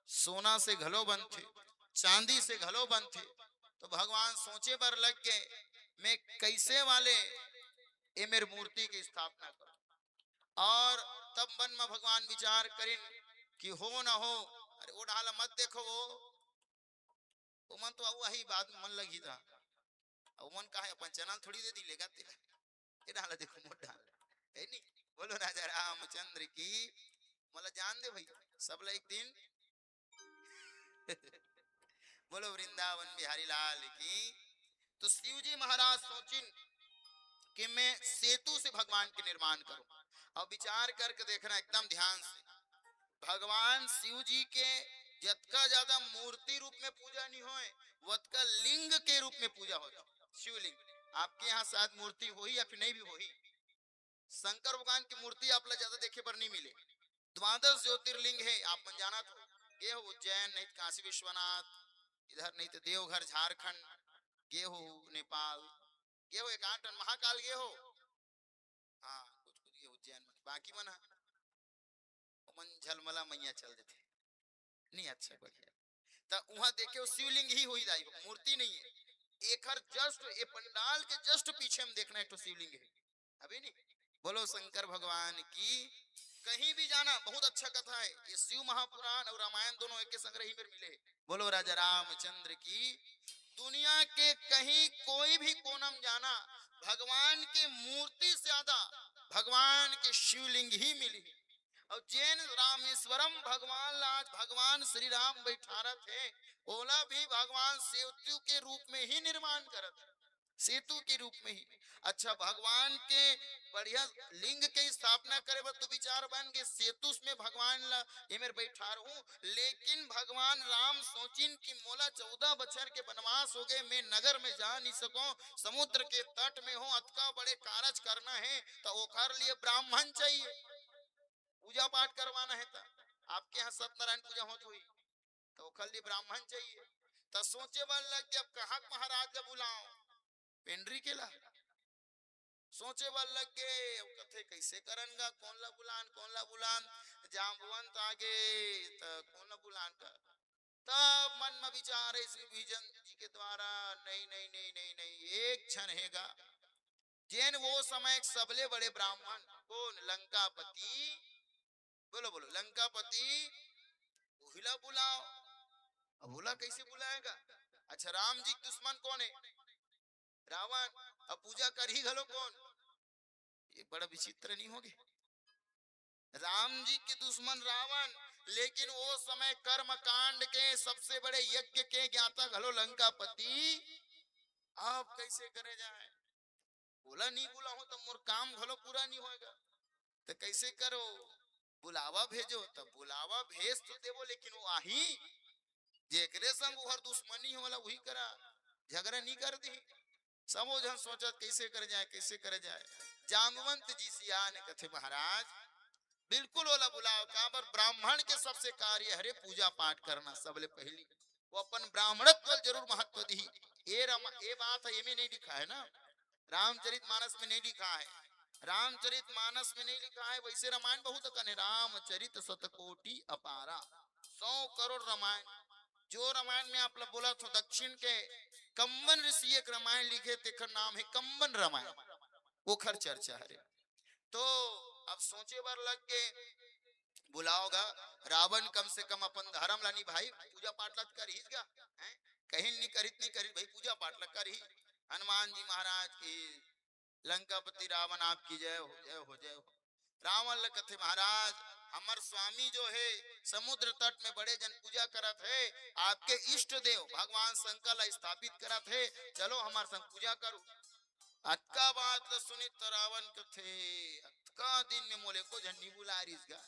सोना से घलो बनते, चांदी से घलो बनते। तो भगवान सोचे पर लग गए मैं कैसे वाले ये मेरी मूर्ति की स्थापना करूं। और तब मन में भगवान विचार करें कि हो ना हो, अरे वो ढाला मत देखो, वो मन तो वही बात में मन लगी था। मन का है अपन चैनल थोड़ी दे दी लेगा तेरा, ये डाला देखो मोट डाल है नहीं। बोलो राजा रामचंद्र की, मला जान दे भाई सब एक दिन बोलो वृंदावन बिहारी लाल की। तो शिव जी महाराज सोचिन कि मैं सेतु से भगवान के निर्माण करूं। और विचार करके देखना एकदम ध्यान से, भगवान शिव जी के जतका ज्यादा मूर्ति रूप में पूजा नहीं होए, वतका लिंग के रूप में पूजा हो। शिवलिंग आपके यहाँ शायद मूर्ति हो या फिर नहीं भी हो, शंकर भगवान की मूर्ति आप ज्यादा देखे पर नहीं मिले। द्वादश ज्योतिर्लिंग है, आप मन जाना तो गे हो उज्जैन, नहीं तो काशी विश्वनाथ, इधर नहीं तो देवघर झारखंड, गे हो नेपाल, गे हो एक महाकाल गे हो, हाँ कुछ कुछ ये उज्जैन में, बाकी मन मन झलमला मैया चल देते नहीं। अच्छा बढ़िया, तो वहां देखे वो शिवलिंग ही हो जाए, मूर्ति नहीं है। एक हर जस्ट ये पंडाल के जस्ट पीछे हम देखना एक तो शिवलिंग है अभी नहीं। बोलो शंकर भगवान की। कहीं भी जाना बहुत अच्छा कथा है, ये शिव महापुराण और रामायण दोनों एक संग्रही में मिले। बोलो राजा रामचंद्र की। दुनिया के कहीं कोई भी कोनम जाना, भगवान की मूर्ति से ज्यादा भगवान के शिवलिंग ही मिली। और जैन रामेश्वरम भगवान आज भगवान श्री राम बैठारत है, ओला भी भगवान सेतु के रूप में ही निर्माण करत है, सेतु के रूप में ही। अच्छा, भगवान के बढ़िया लिंग के स्थापना करे तो विचार बन के सेतु में भगवान ला ये मेरे बैठा रहूं। लेकिन भगवान राम सोचिन कि मोला 14 बछर के वनवास हो गए, मैं नगर में जा नहीं सकूं, समुद्र के तट में हूं, अतका बड़े कार्य करना है, तो ओखर लिए ब्राह्मण चाहिए, पूजा पाठ करवाना है। तो आपके यहाँ सत्यनारायण पूजा होती हुई तो खाली ब्राह्मण चाहिए। तो सोचे बल लग के अब कहा महाराज का बुलाओ, पेंड्री के ला सोचे बल लग के कथे कैसे करनगा, कौन ला बुलान, जामवंत आगे तो कौन ला बुलान का। तब मन में विचार है श्री विजन जी के द्वारा, नहीं नहीं नहीं नहीं नहीं एक क्षण हैगा। जैन वो समय सबले बड़े ब्राह्मण कौन, लंकापति, बोलो बोलो लंकापति, उहिला बुलाओ। अब बोला कैसे बुलाएगा। अच्छा, राम जी दुश्मन कौन है, रावण, अब पूजा कर ही घलो कौन, ये बड़ा विचित्र नहीं होगे। राम जी के दुश्मन रावण, लेकिन वो समय कर्म कांड के सबसे बड़े यज्ञ के ज्ञाता घलो लंकापति। अब कैसे करे जाए, बोला नहीं बुलाओ तो मोर काम घलो पूरा नहीं होएगा, तो कैसे करो, बुलावा भेजो। तब बुलावा भेज तो देवो, लेकिन वो आही जेकरे संग हर दुश्मनी होला वही करा, झगड़ा नहीं कर दी। सब जन सोचत कैसे कर जाए, कैसे कर जाए। जामवंत जी सिया ने कथे महाराज बिल्कुल ओला बुलाओ, काबर ब्राह्मण के सबसे कार्य हरे पूजा पाठ करना, सबले पहली वो अपन ब्राह्मणत्व जरूर महत्व दी। ये बात है, ये में नहीं लिखा है ना, रामचरितमानस में नहीं लिखा है, रामचरितमानस में नहीं लिखा है। वैसे रामायण बहुत कने, रामचरित शतकोटि अपारा, 100 करोड़ रामायण। जो रामायण में आप लोग बोला तो दक्षिण के कंबन ऋषि एक रामायण लिखे, तेकर नाम है कंबन रामायण, वो खर चर्चा है। तो अब सोचे बार लग के बुलाओगा, रावण कम से कम अपन धर्म लानी भाई, पूजा पाठ लग कर ही कहीं नहीं करित भाई, पूजा पाठ लग कर ही। हनुमान जी महाराज की लंकापति रावण आपकी जय हो, जय हो, जय हो। रावण कथे महाराज हमर स्वामी जो है समुद्र तट में बड़े जन पूजा करत है, आपके इष्ट देव भगवान शंकर ला स्थापित करत है, चलो हमार संग पूजा करो। अतका बात सुनी तो रावण कथे अतका दिन में मोले को झंडी बुला रिस गा,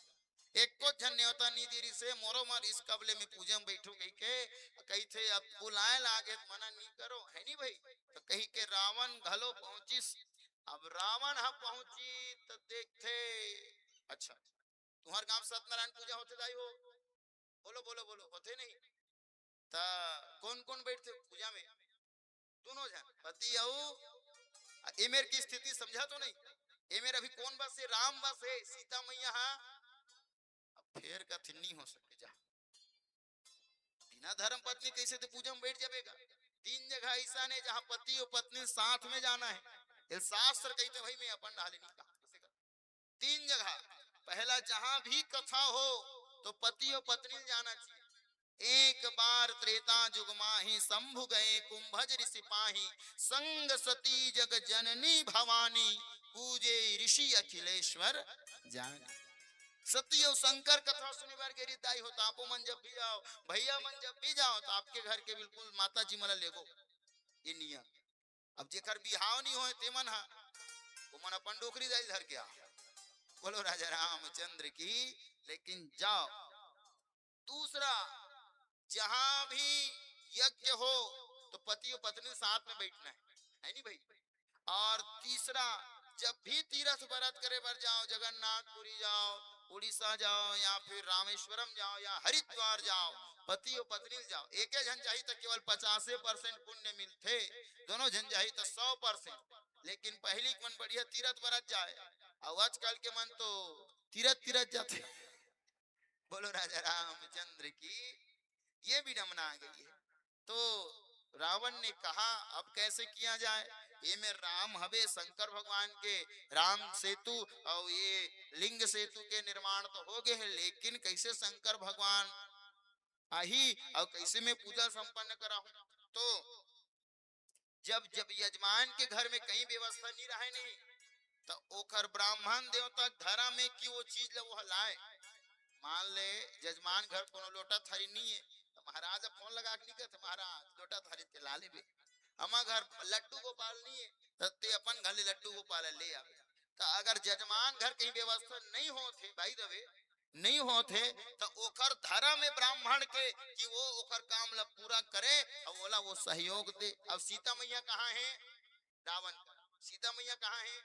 एक को झन न्योता नहीं देरी से मोरो मर इस कबले में पूजा में बैठो कही के, कही थे अब बुलाए लागे मना नहीं करो है नहीं भाई। तो कही के रावण घलो पहुंचिस। अब रावण हा पहुंची तो देखते अच्छा तुम्हार गांव सत्यनारायण पूजा होते दाई हो, बोलो बोलो बोलो होते नहीं ता कौन कौन बैठते पूजा में? दोनों जन पति आओ। एमेर की स्थिति समझा तो नहीं, एमेर अभी कौन बस है? राम बस है, सीता मैया हाँ फेर का नहीं हो सके जा बिना धर्म पत्नी कैसे तो पूजा में बैठ जाएगा। तीन जगह ऐसा नहीं जहां पति और पत्नी साथ में जाना है, ये शास्त्र कहते भाई मैं अपन डाले नहीं कहा। तीन जगह, पहला जहां भी कथा हो तो पति और पत्नी जाना चाहिए। एक बार त्रेता जुग माही शंभु गए कुंभज ऋषि पाही, संग सती जग जननी भवानी, पूजे ऋषि अखिलेश्वर जान। सती और शंकर कथा सुनी बार के रीताई हो, आपो मन जब भी जाओ भैया मन जब भी जाओ तो आपके घर के बिल्कुल माता जी मला लेगो ये नियम। अब जेकर बिहाव नहीं होए ते मन हा वो मन अपन डोकरी दाई धर के आ, बोलो राजा रामचंद्र की। लेकिन जाओ दूसरा जहां भी यज्ञ हो तो पति और पत्नी साथ में बैठना है नहीं भाई। और तीसरा जब भी तीर्थ व्रत करे बर जाओ, जगन्नाथपुरी जाओ, उड़ीसा जाओ या फिर रामेश्वरम जाओ या हरिद्वार जाओ, पति और पत्नी जाओ, एक जन जाही तो केवल 50% पुण्य मिलते, दोनों जन जाही तो 100%। लेकिन पहली मन बढ़िया तीर्थ व्रत जाए और आजकल के मन तो तीरथ जाते। बोलो राजा रामचंद्र की। ये भी विडम्बना आ गई है। तो रावण ने कहा अब कैसे किया जाए, ये में राम हवे शंकर भगवान के राम सेतु और ये लिंग सेतु के निर्माण तो हो गए हैं, लेकिन कैसे शंकर भगवान आही और कैसे मैं पूजा संपन्न कराऊं। तो जब जब यजमान के घर में कहीं व्यवस्था नहीं रहे नहीं तो ओकर ब्राह्मण देवता धरा में कि वो चीज वो लाए। मान ले जजमान घर कोनो लोटा थारी नहीं है तो महाराज फोन लगा के नहीं कहते महाराज लोटा थारी के ला ले, हमार घर लड्डू गोपाल नहीं है तो ते अपन घर ले लड्डू गोपाल ले आवे। तो अगर जजमान घर कहीं व्यवस्था नहीं होते भाई दबे नहीं होते तो ओकर धरा में ब्राह्मण के कि वो ओकर काम ला पूरा करे और बोला वो सहयोग दे। अब सीता मैया कहाँ है? रावण सीता मैया कहाँ है?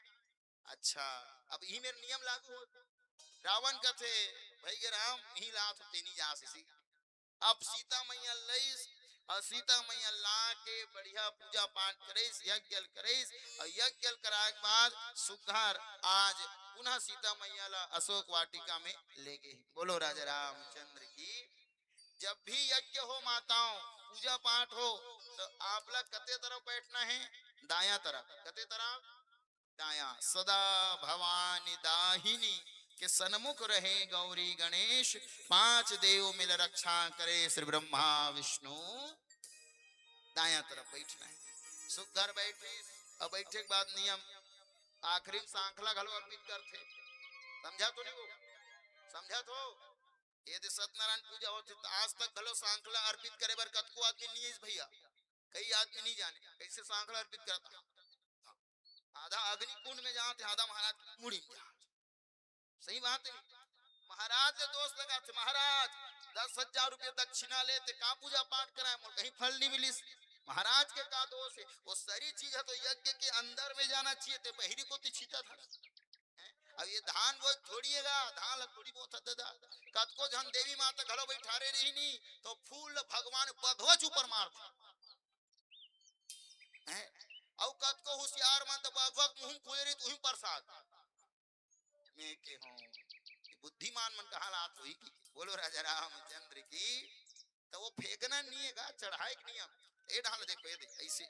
अच्छा अब यही मेरे नियम लागू हो। रावण का थे भाई के राम ही लात होते नहीं जा सी। अब सीता मैया लईस और सीता मैया ला के बढ़िया पूजा पाठ करेस, यज्ञ करेस और यज्ञ कराए के बाद सुघर आज पुनः सीता मैया ला अशोक वाटिका में ले गए। बोलो राजा रामचंद्र की। जब भी यज्ञ हो माताओं पूजा पाठ हो तो आप लोग कते तरफ बैठना है? दाया तरफ। कते तरफ? दाया। सदा भवानी दाहिनी के सन्मुख रहे गौरी गणेश, 5 देव मिल रक्षा करे श्री ब्रह्मा विष्णु। दाया तरफ बैठना है। सुघर बैठे और बैठे के बाद नियम आखिरी सांखला घलो अर्पित करते। समझा तो नहीं? वो समझा तो? यदि सत्यनारायण पूजा होती तो आज तक घलो सांखला अर्पित करे बर कतको आदमी नहीं है भैया, कई आदमी नहीं जाने कैसे सांखला अर्पित करता। आधा अग्नि कुंड में जाते, आधा महाराज की मुड़ी में जाते। सही बात है। महाराज ने दोस्त लगा थे महाराज 10,000 रुपये दक्षिणा लेते का पूजा पाठ कराए मोर कहीं फल नहीं मिली। महाराज के का दोष है? वो सारी चीज है तो यज्ञ के अंदर में जाना चाहिए थे, बहरी को छीता था। अब ये धान वो छोड़िएगा, धान थोड़ी बहुत दादा कतको जन देवी माता घड़ो बैठारे रही नहीं तो फूल भगवान बधवच ऊपर मारते हैं। और कतको होशियार मन तो बधवक मुंह खोले रही तो प्रसाद में के हूं बुद्धिमान मन का हालात हुई की। बोलो राजा रामचंद्र की। तो वो फेंकना नहीं है, चढ़ाए के नियम ये डाल देखो, ये ऐसे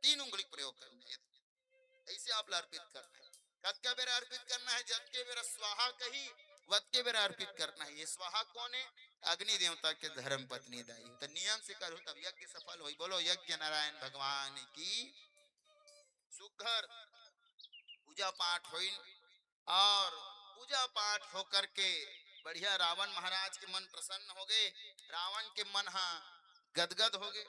3 उंगली प्रयोग करना है, ऐसे आप अर्पित करना है। कद के बेरा अर्पित करना है? जब के बेरा स्वाहा कही वत के बेरा अर्पित करना है। ये स्वाहा कौन है? अग्नि देवता के धर्म पत्नी दाई। तो नियम से करो तब यज्ञ सफल हो। बोलो यज्ञ नारायण भगवान की। सुघर पूजा पाठ हुई और पूजा पाठ होकर के बढ़िया रावण महाराज के मन प्रसन्न हो गए। रावण के मन गदगद हो गए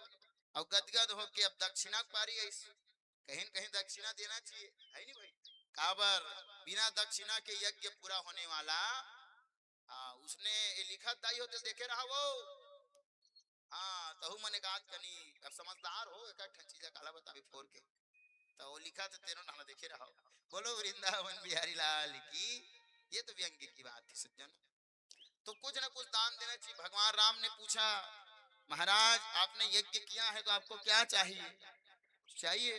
और गदगद होके अब दक्षिणा पारी आई। कहीं न कहीं दक्षिणा देना चाहिए, है नहीं भाई? काबर बिना दक्षिणा के यज्ञ पूरा होने वाला। उसने ये लिखा दाई होते देखे रहा वो। हाँ तहु मने गात कनी अब समझदार हो एक चीज काला बतावे फोर के तो वो लिखा तो तेरो नाना देखे रहा। बोलो वृंदावन बिहारी लाल की। ये तो व्यंग्य की बात थी सज्जन। तो कुछ ना कुछ दान देना चाहिए। भगवान राम ने पूछा महाराज आपने यज्ञ किया है तो आपको क्या चाहिए? चाहिए।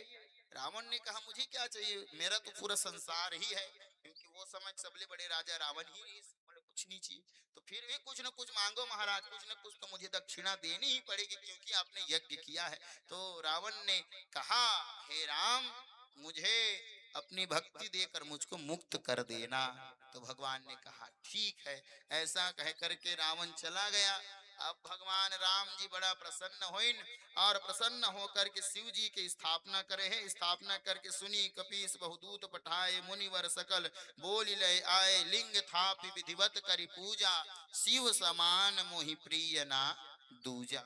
रावण ने कहा मुझे क्या चाहिए, मेरा तो पूरा संसार ही है, क्योंकि वो समय सबले बड़े राजा रावण ही नहीं, बोले कुछ नहीं चाहिए। तो फिर भी कुछ न कुछ मांगो महाराज, कुछ न कुछ तो मुझे दक्षिणा देनी ही पड़ेगी क्योंकि आपने यज्ञ किया है। तो रावण ने कहा हे राम मुझे अपनी भक्ति देकर मुझको मुक्त कर देना। तो भगवान ने कहा ठीक है। ऐसा कह करके रावण चला गया। अब भगवान राम जी बड़ा प्रसन्न हुए और प्रसन्न होकर के शिव जी की स्थापना करे है। स्थापना करके सुनी कपीस बहुदूत पठाए मुनिवर सकल बोल ले आए लिंग थापि विधिवत करी पूजा शिव समान मोहि प्रिय ना दूजा।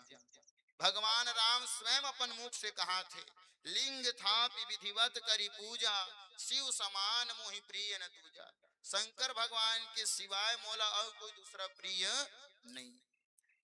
भगवान राम स्वयं अपन मुख से कहा थे लिंग थापि विधिवत करी पूजा शिव समान मोहि प्रिय न दूजा। शंकर भगवान के सिवाय मोला और कोई दूसरा प्रिय नहीं।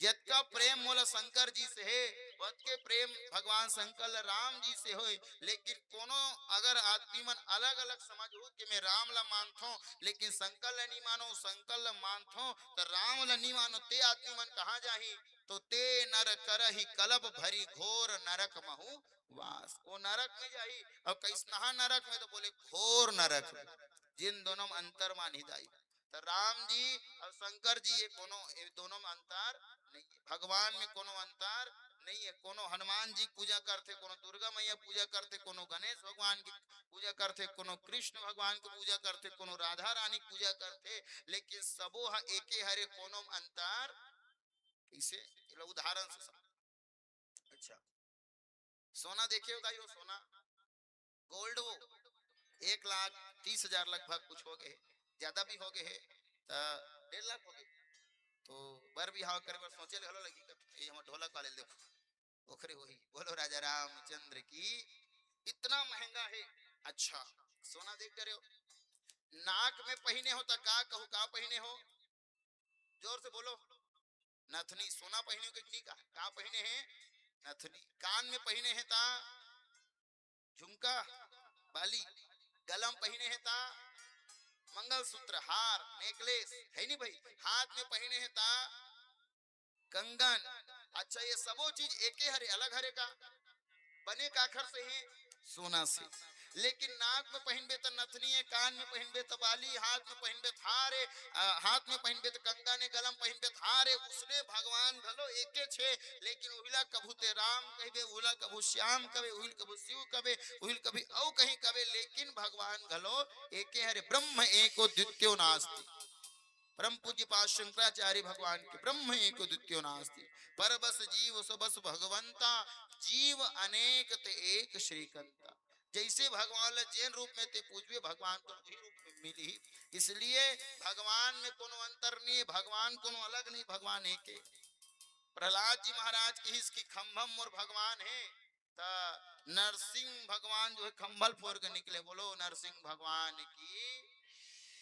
जिसका प्रेम मोला शंकर जी से है वत के प्रेम भगवान शंकर राम जी से होए। लेकिन कोनो अगर आदमी मन अलग अलग समझ हो कि मैं राम ला मानथो लेकिन शंकर ला नहीं मानो, शंकर ला मानथो तो राम ला नहीं मानो, ते आदमी मन कहाँ जाही? तो ते नर करहि कलप भरी घोर नरक महु वास। वो नरक में जाही। और कैसनहा नरक में? तो बोले घोर नरक में, जिन दोनों में अंतर मानी दाई। तो राम जी और शंकर जी ये दोनों में अंतर नहीं है। भगवान में कोनो अंतर नहीं है। कोनो हनुमान जी पूजा करते, कोनो दुर्गा मैया पूजा करते, कोनो गणेश भगवान की पूजा करते, कोनो कृष्ण भगवान की पूजा करते, कोनो राधा रानी पूजा करते, लेकिन सबो एके हरे, कोनो अंतर इसे उदाहरण से समझ। अच्छा सोना देखे हो गाइयो, सोना गोल्ड वो 1,30,000 लगभग कुछ हो गए, ज्यादा भी हो गए है तो 1.5 लाख हो गए। तो बर भी हाव करे बर सोचे हलो लगी ये हम ढोलक वाले देखो ओखरे वही बोलो राजा रामचंद्र की। इतना महंगा है। अच्छा सोना देख करे हो, नाक में पहने हो तो का कहू का पहने हो? जोर से बोलो। नथनी। सोना पहने हो कि का पहने हैं? नथनी। कान में पहने हैं ता झुमका बाली, गलम पहने हैं ता मंगलसूत्र हार नेकलेस, है नहीं भाई? हाथ में पहने हैं ता कंगन। अच्छा ये सबो चीज एके हरे अलग हरे का बने काखर से है? सोना से। लेकिन नाक में पहनबे तो नथनी है, कान में पहनबे तो बाली, हाथ में पहनबे थारे, हाथ में पहनबे तो कंगन है, गलम पहनबे थारे। उसने भगवान भलो एके छे, लेकिन उहिला कभू ते राम कहबे, उहिला कभू श्याम कबे, उहिल कभू शिव कबे, उहिल कभी औ कहीं कबे, लेकिन भगवान भलो एके हरे। ब्रह्म एको द्वितीयो नास्ति। परम पूज्य पाद शंकराचार्य भगवान के ब्रह्म एको द्वितीयो नास्ति। पर बस जीव सबस भगवंता, जीव अनेक ते एक श्रीकंता। जैसे भगवान जैन रूप में ते पूजवे, भगवान तो वही रूप में मिली। इसलिए भगवान में कोनो अंतर नहीं, भगवान कोनो अलग नहीं, भगवान एक है। प्रहलाद जी महाराज की इसकी खम्भम मोर भगवान है। ता नरसिंह भगवान जो है खम्भल फोड़ के निकले, बोलो नरसिंह भगवान की।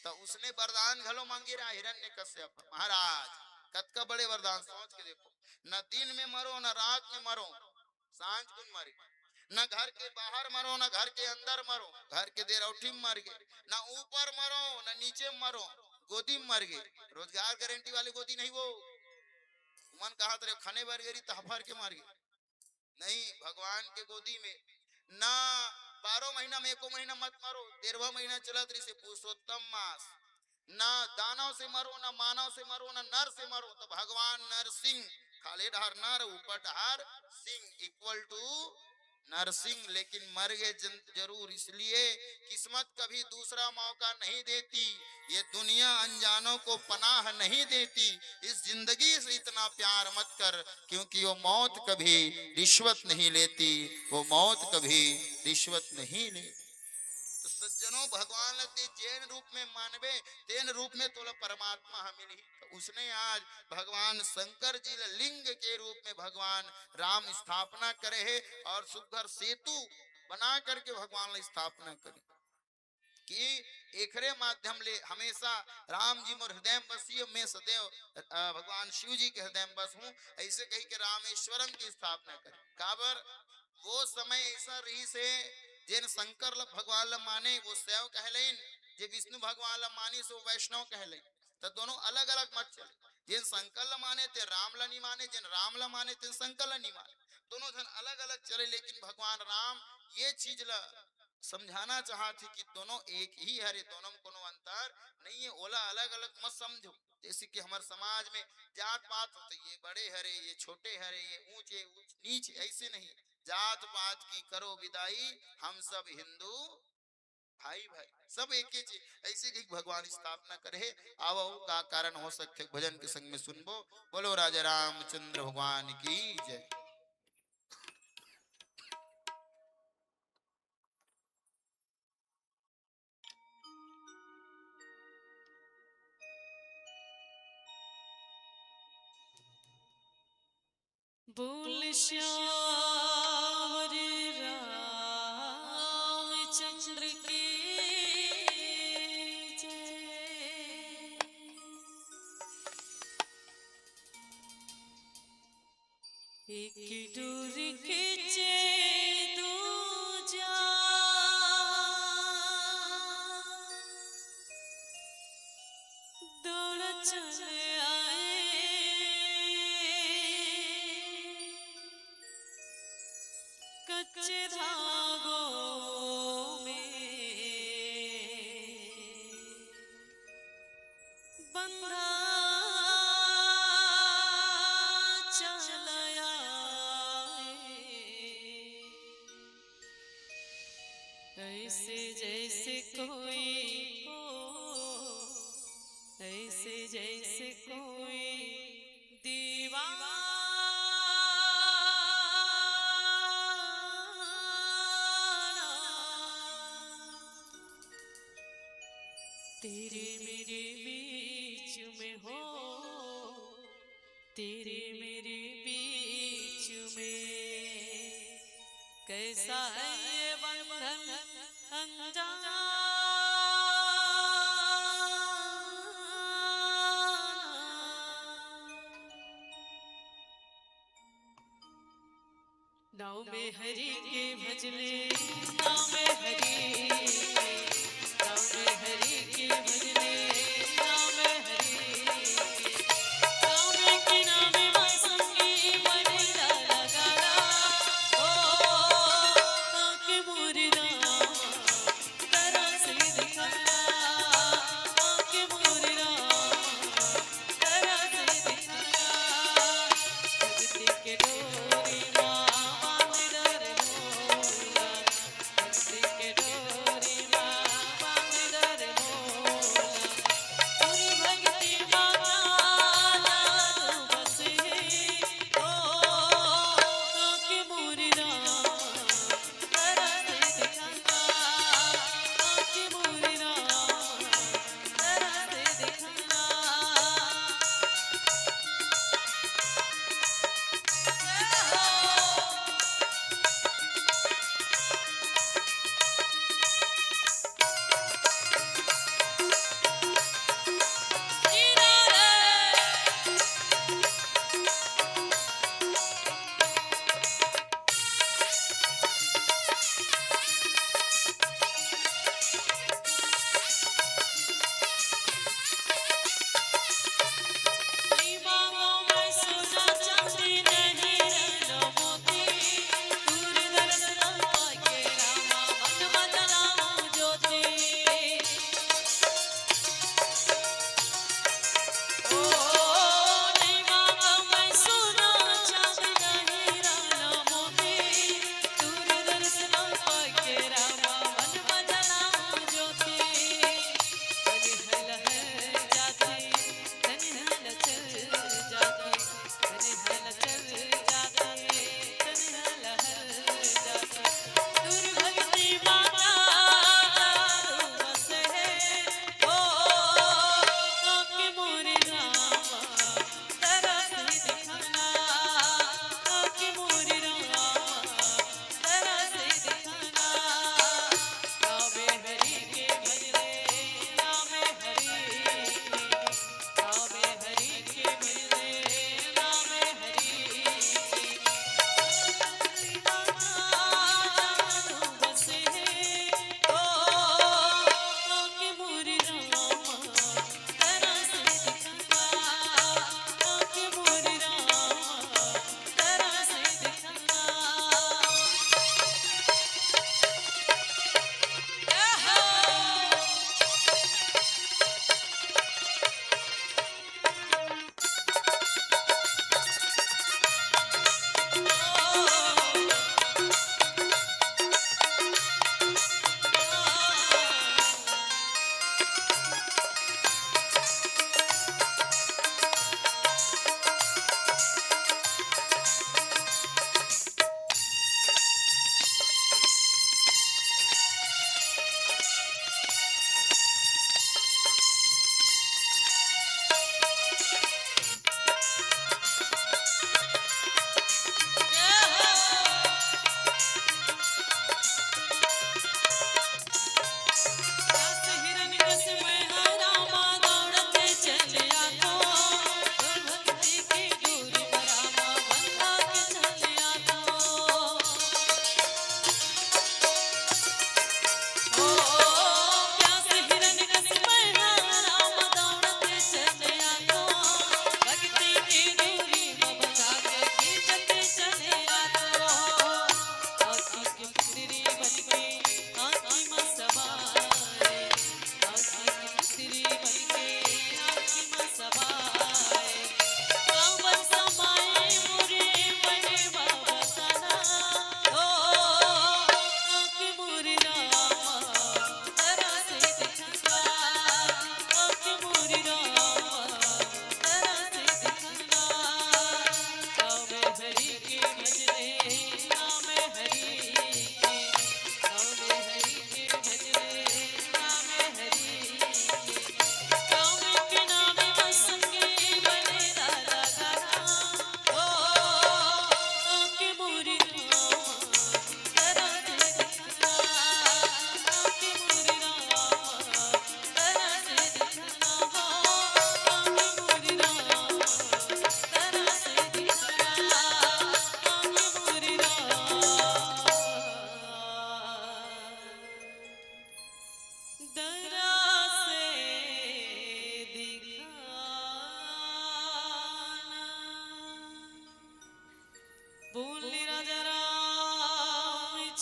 तो उसने वरदान घलो मांगे रहा हिरण्यकश्यप महाराज। कत का बड़े वरदान सोच के देखो, न दिन में मरो न रात में मरो, सांझ को मरे, न घर के बाहर मरो न घर के अंदर मरो, घर के देरौठी में मर गए, न ऊपर मरो न नीचे मरो, गोदी में मर गए। रोजगार गारंटी वाली गोदी नहीं वो मन कहा तेरे खाने भर गई तहफर के मर गए। नहीं, भगवान के गोदी में ना 12 महीना में 1 महीना मत मरो, 13वां महीना चलत रही से पुरुषोत्तम मास। ना दानव से मरो ना मानव से मरो ना नर से मरो। तो भगवान नरसिंह, खाले ढार नर ऊपर ढार सिंह इक्वल टू नरसिंह। लेकिन मर गए जरूर, इसलिए किस्मत कभी दूसरा मौका नहीं देती, ये दुनिया अनजानों को पनाह नहीं देती। इस जिंदगी से इतना प्यार मत कर, क्योंकि वो मौत कभी रिश्वत नहीं लेती, वो मौत कभी रिश्वत नहीं लेती। तो सज्जनों भगवान ते जैन रूप में मानवे तेन रूप में तोला परमात्मा मिली। तो उसने आज भगवान शंकर जी लिंग के रूप में भगवान राम स्थापना करे है और सुघर सेतु बना करके भगवान स्थापना करे कि एकरे माध्यम ले हमेशा राम जी मोर हृदय बसी मैं सदैव भगवान शिव जी के हृदय बस हूँ ऐसे कही के रामेश्वरम की स्थापना करे। काबर वो समय ऐसा रही से जिन शंकर भगवान ला माने वो शैव कहलेन, जे विष्णु भगवान ला माने सो वैष्णव कहलेन। तो दोनों अलग अलग मत चले, जिन शंकर ला माने ते राम ला नहीं माने, जिन राम ला माने ते शंकर ला नहीं माने, दोनों जन अलग अलग चले। लेकिन भगवान राम ये चीज ला समझाना चाहते कि दोनों एक ही हरे, दोनों में कोनो अंतर नहीं है, ओला अलग अलग मत समझो। जैसे कि हमारे समाज में जात पात होते, ये बड़े हरे ये छोटे हरे, ये ऊंचे नीचे, ऐसे नहीं। जात पात की करो विदाई, हम सब हिंदू भाई भाई सब एक ही चीज। ऐसे कि भगवान स्थापना करे। आओ का कारण हो सकते भजन के संग में सुनबो। बोलो राजा रामचंद्र भगवान की जय। बोल श्याम रामचंद्र की जय। एक डोर खींचे दूजा, दौड़ चले कच्चे धागों में बंधा चलाया। ऐसे जैसे कोई हो, ऐसे जैसे कोई दीवाना तेरे मेरे बीच में हो, तेरे मेरे बीच में कैसा है ये बंधन अनजाना। नाव में हरि के भजले, नाव में हरि के, नाव में हरि के भजले, नाव में हरि के, नाव में किनारे बसंगी मरिया लगाना। ओ आके मोरी रामा करा से दिखाना, आके मोरी रामा करा से दिखाना। भक्ति के डोरी माँ भक्ति के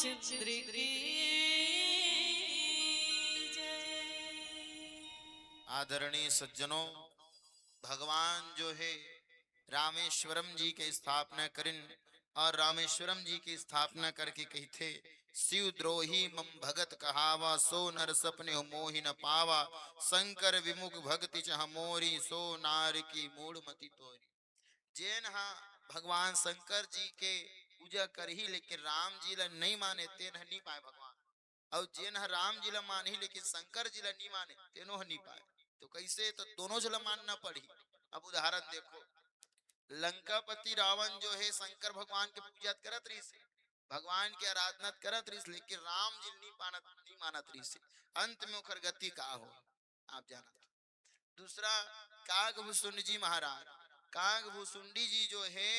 रामचंद्र की आदरणीय सज्जनों, भगवान जो है रामेश्वरम जी के स्थापना करिन और रामेश्वरम जी की स्थापना करके कही थे, शिव द्रोही मम भगत कहावा, सो नर सपने मोहि न पावा, शंकर विमुख भक्ति चह मोरी, सो नार की मूढ़मति तोरी। जैन हाँ भगवान शंकर जी के पूजा कर ही लेकिन राम जी ला नहीं माने तेन नहीं पाए भगवान, और जैन हाँ राम जी ला मान ही लेकिन शंकर जी ला नहीं माने तेनो नहीं पाए। तो कैसे, तो दोनों जला मानना पड़ी। अब उदाहरण देखो, लंकापति रावण जो है शंकर भगवान के पूजा करत रही से, भगवान की आराधना करत रही, लेकिन राम जी नहीं मानत रही से। अंत में उखर गति का हो आप जाना। दूसरा कागभूषुंडी जी महाराज, कागभूषुंडी जी जो है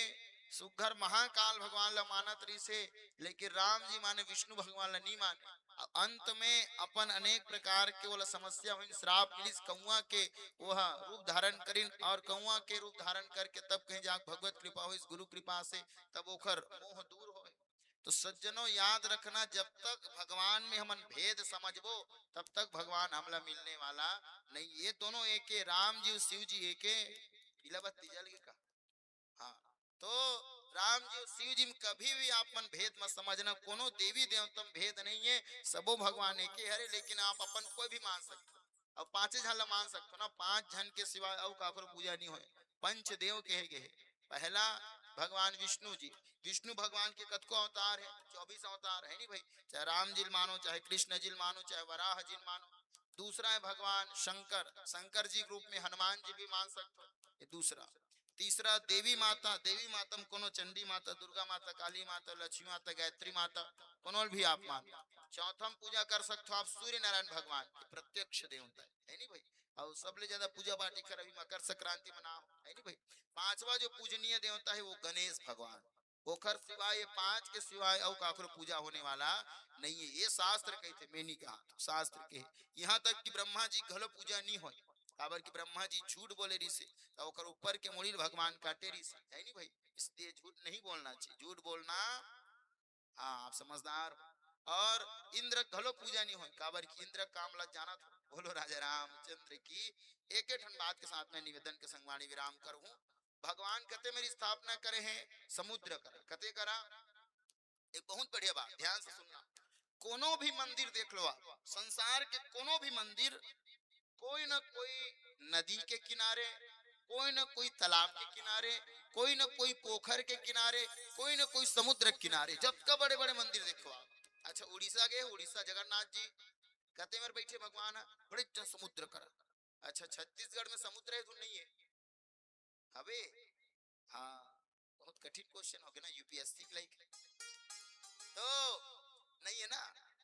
सुघर महाकाल भगवान ला मानत रही से, लेकिन राम जी माने विष्णु भगवान ला नहीं माने। अंत में अपन अनेक प्रकार के वाला समस्या हुई, श्राप मिलिस कौआ के वह रूप धारण करिन, और कौआ के रूप धारण करके तब कहीं जा भगवत कृपा हुई, गुरु कृपा से तब ओखर मोह दूर हो। तो सज्जनों याद रखना, जब तक भगवान में हमन भेद समझबो तब तक भगवान हमला मिलने वाला नहीं। ये दोनों एक, राम जी शिव जी एक का। हाँ, तो राम जी शिव जी में कभी भी आप मन भेद मत समझना, कोनो देवी देवता में भेद नहीं है, सबो भगवान एक ही हरे। लेकिन आप अपन कोई भी मान सकते हो, और पांचे झन ला मान सकते हो ना, 5 जन के सिवाय और काकरो पूजा नहीं होए। पंचदेव कहे गए, पहला भगवान विष्णु जी, विष्णु भगवान के कतको अवतार है, 24 अवतार है नहीं भाई, चाहे राम जी मानो, चाहे कृष्ण जी मानो, चाहे वराह जी मानो। दूसरा है भगवान शंकर, शंकर जी रूप में हनुमान जी भी मान सकते हो, ये दूसरा। तीसरा देवी माता, देवी माता में कोनो चंडी माता, दुर्गा माता, काली माता, लक्ष्मी माता, गायत्री माता, कोनो भी आप मान। चौथा पूजा कर सकते हो आप सूर्य नारायण भगवान, प्रत्यक्ष देवता है नहीं भाई, और सबले ज्यादा पूजा पाठी कर अभी मकर संक्रांति मनाओ है नहीं भाई। पांचवा जो पूजनीय देवता है वो गणेश भगवान, ओखर सिवाय 5 के सिवाय और काकरो पूजा होने वाला नहीं है। ये शास्त्र कहते, मैं नहीं कहा, शास्त्र के। यहाँ तक कि ब्रह्मा जी घलो पूजा नहीं हो, काबर कि ब्रह्मा जी झूठ बोले रही से, तो ओकर ऊपर के मुड़ी भगवान काटे रही से है नहीं भाई। इसलिए झूठ नहीं बोलना चाहिए, झूठ बोलना, हाँ आप समझदार। और इंद्र घलो पूजा नहीं हो, काबर कि इंद्र कामला जाना था। बोलो राजा रामचंद्र की। एक ठन बात के साथ में निवेदन के संगवाणी विराम करूं। भगवान कते मेरी स्थापना करे हैं, समुद्र कर कते करा। एक बहुत बढ़िया बात ध्यान से सुनना, कोनो भी मंदिर देख लो आप, संसार के कोनो भी मंदिर, कोई ना कोई नदी के किनारे, कोई ना कोई तालाब के किनारे, कोई ना कोई पोखर के किनारे, कोई ना कोई समुद्र के किनारे, जब का बड़े बड़े मंदिर देखो आप। अच्छा उड़ीसा गए, उड़ीसा जगन्नाथ जी कहते मेरे बैठे भगवान है, बड़े समुद्र कर। अच्छा छत्तीसगढ़ में समुद्र है तो नहीं है अबे, हाँ बहुत कठिन क्वेश्चन हो गया ना यूपीएससी लाइक, तो नहीं है ना।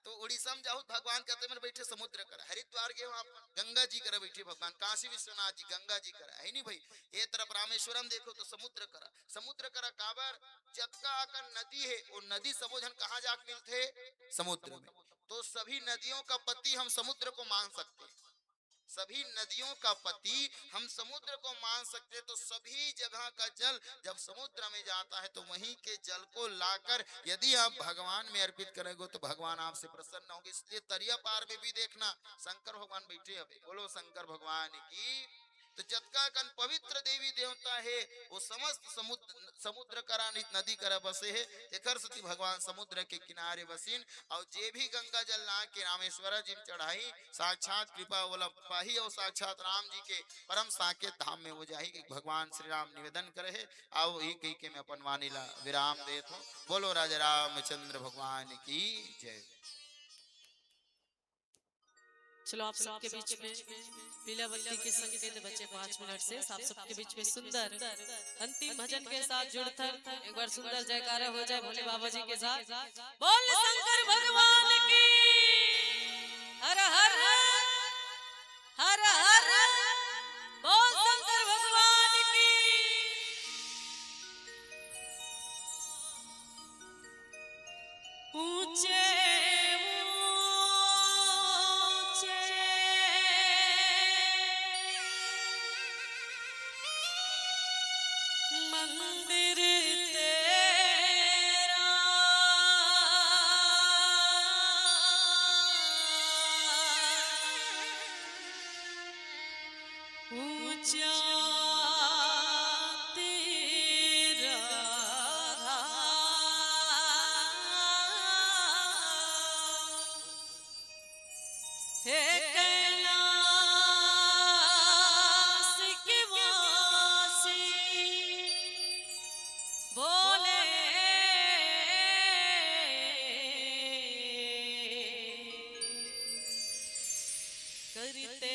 तो उड़ीसा में जाओ भगवान कहते मेरे बैठे समुद्र कर। हरिद्वार गए आप गंगा जी कर बैठे भगवान, काशी विश्वनाथ जी गंगा जी कर है नहीं भाई। ये तरफ रामेश्वरम देखो तो समुद्र करा, समुद्र करा काबर, जतका आकर नदी है वो नदी सबोधन कहाँ जाके मिलते, समुद्र में। तो सभी नदियों का पति हम समुद्र को मान सकते हैं, सभी नदियों का पति हम समुद्र को मान सकते। तो सभी जगह का जल जब समुद्र में जाता है तो वहीं के जल को लाकर यदि आप भगवान में अर्पित करेंगे तो भगवान आपसे प्रसन्न होंगे। इसलिए तरिया पार में भी देखना शंकर भगवान बैठे हैं, बोलो शंकर भगवान की। तो जतका कन पवित्र देवी देवता है वो समस्त समुद्र करा नदी करा बसे है, एकर सती भगवान समुद्र के किनारे बसीन। और जे भी गंगा जल ला के रामेश्वर जी में चढ़ाई साक्षात कृपा वाला पाही, और साक्षात राम जी के परम साकेत धाम में हो जाएगी। भगवान श्री राम निवेदन करे है, आओ ही कही के मैं अपन वाणी ला विराम देत हूँ। बोलो राजा रामचंद्र भगवान की जय। चलो आप सबके बीच में लीलावती के संकेत बचे 5 मिनट से आप सबके बीच में सुंदर अंतिम भजन के साथ जुड़कर एक बार सुंदर जयकारा हो जाए भोले बाबा जी के साथ। बोल शंकर भगवान की, हर हर हर हर, बोल शंकर भगवान की। ऊंचे मंदिर तेरा जाते राधा हे कैलाश की वासी बोले करते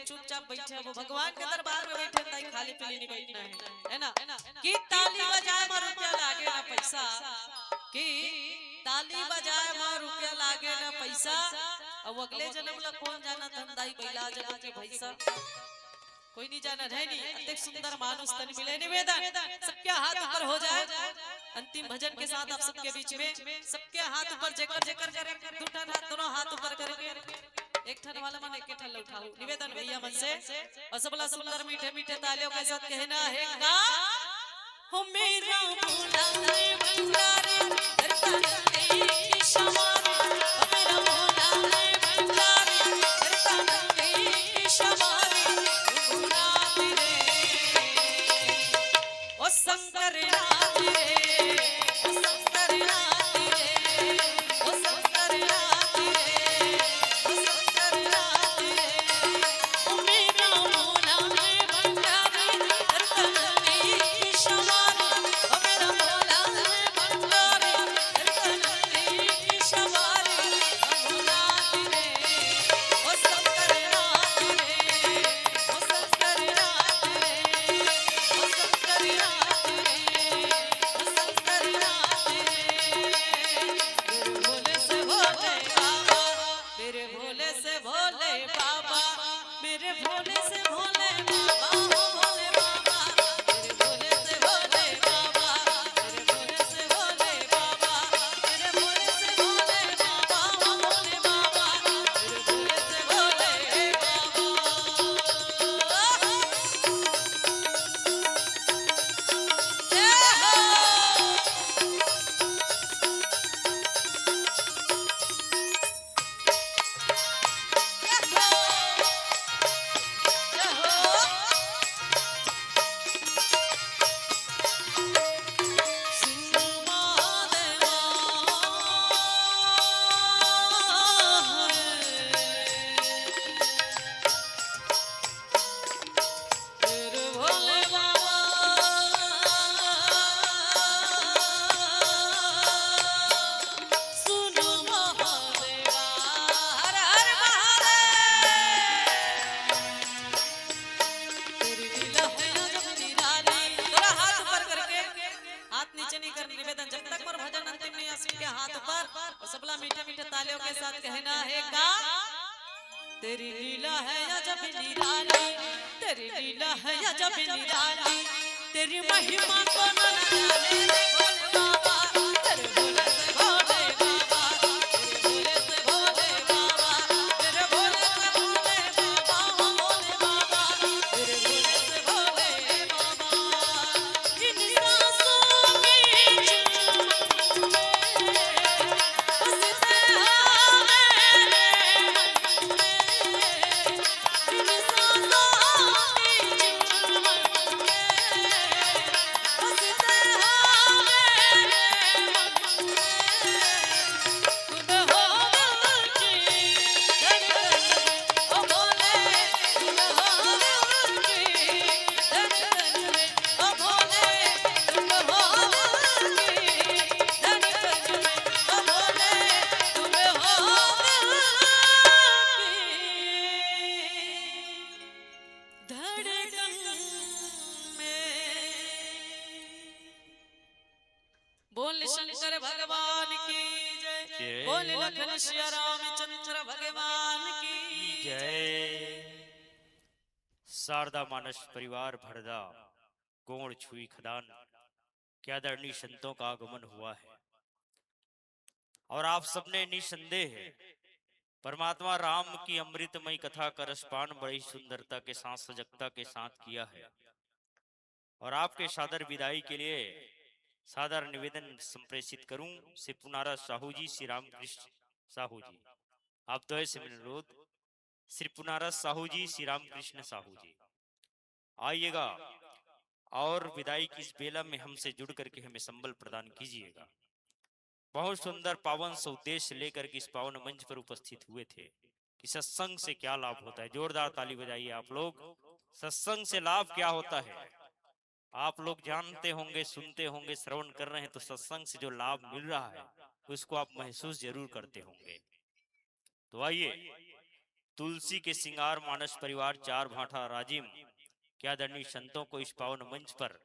चुपचाप बैठे वो भगवान के दरबार में बैठे ताई खाली पीली नहीं बैठना है ना कि ताली बजाए में रुपया लागे ना पैसा कि ताली बजाए में रुपया लागे ना पैसा अब अगले जन्म ला कौन जाना धंधाई बैला जब के भैसा कोई नहीं जाना है नहीं अत्यंत सुंदर मानुष तन मिले निवेदन सबके हाथ ऊपर हो जाए अंतिम भजन के साथ आप सबके बीच में सबके हाथ ऊपर जेकर जेकर करे दोनों हाथ ऊपर करेंगे एक ठन वाला मन एक ठन उठाओ निवेदन भैया मन से और सबला सुंदर मीठे मीठे तालियों के साथ कहना है का हो मेरा भोला रे भंडारे धरता नंदी शमारे हो मेरा भोला रे भंडारे धरता नंदी शमारे गुरुनाथ रे ओ शंकर नाथ रे ओ शंकर नाथ रे ओ शंकर नाथ रे हाथ पर और सबला मीठे मीठे तालियों के साथ कहना है का तेरी लीला है अजब निराली, तेरी लीला है अजब निराली, तेरी महिमा को न जाने भोले बाबा, तेरे भोले से भोले बाबा, तेरे भोले से भोले बाबा, तेरे भोले से भोले बाबा, भोले बाबा, तेरे भोले से भोले बाबा। इन सांसों की झूम में बसते हो मेरे मन में, इन सांसों की झूम में बसते हो बोल शंकर भगवान की जय, बोल लखन सिया रामचंद्र भगवान की जय। शारदा मानस परिवार भरदा कोण छुई खदान के आदरणीय संतों का आगमन हुआ है और आप सबने निसंदेह परमात्मा राम की अमृतमयी कथा का रसपान बड़ी सुंदरता के साथ सजगता के साथ किया है। और आपके सादर विदाई के लिए सादर निवेदन संप्रेषित करूं श्री पुनारा साहू जी, श्री रामकृष्ण साहू जी। आप द्वय से अनुरोध, श्री पुनारा साहू जी, श्री रामकृष्ण साहू जी आइएगा और विदाई की इस बेला में हमसे जुड़ करके हमें संबल प्रदान कीजिएगा। बहुत सुंदर पावन से उद्देश्य लेकर के इस पावन मंच पर उपस्थित हुए थे कि सत्संग से क्या लाभ होता है। जोरदार ताली बजाइए आप लोग। सत्संग से लाभ क्या होता है आप लोग जानते होंगे, सुनते होंगे, श्रवण कर रहे हैं, तो सत्संग से जो लाभ मिल रहा है उसको आप महसूस जरूर करते होंगे। तो आइए तुलसी के सिंगार मानस परिवार चार भाठा राजिम के आदरणीय संतों को इस पावन मंच पर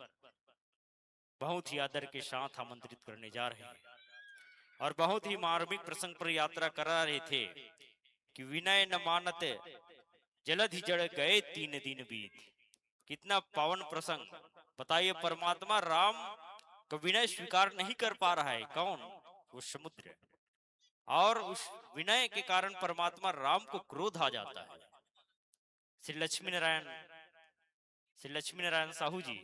बहुत ही आदर के साथ आमंत्रित करने जा रहे हैं और बहुत ही मार्मिक प्रसंग पर यात्रा करा रहे थे कि विनय न मानत जलधि जड़ गए 3 दिन बीत। कितना पावन प्रसंग बताइए। परमात्मा राम का विनय स्वीकार नहीं कर पा रहा है, कौन? वो समुद्र। और उस विनय के कारण परमात्मा राम को क्रोध आ जाता है। श्री लक्ष्मी नारायण साहू जी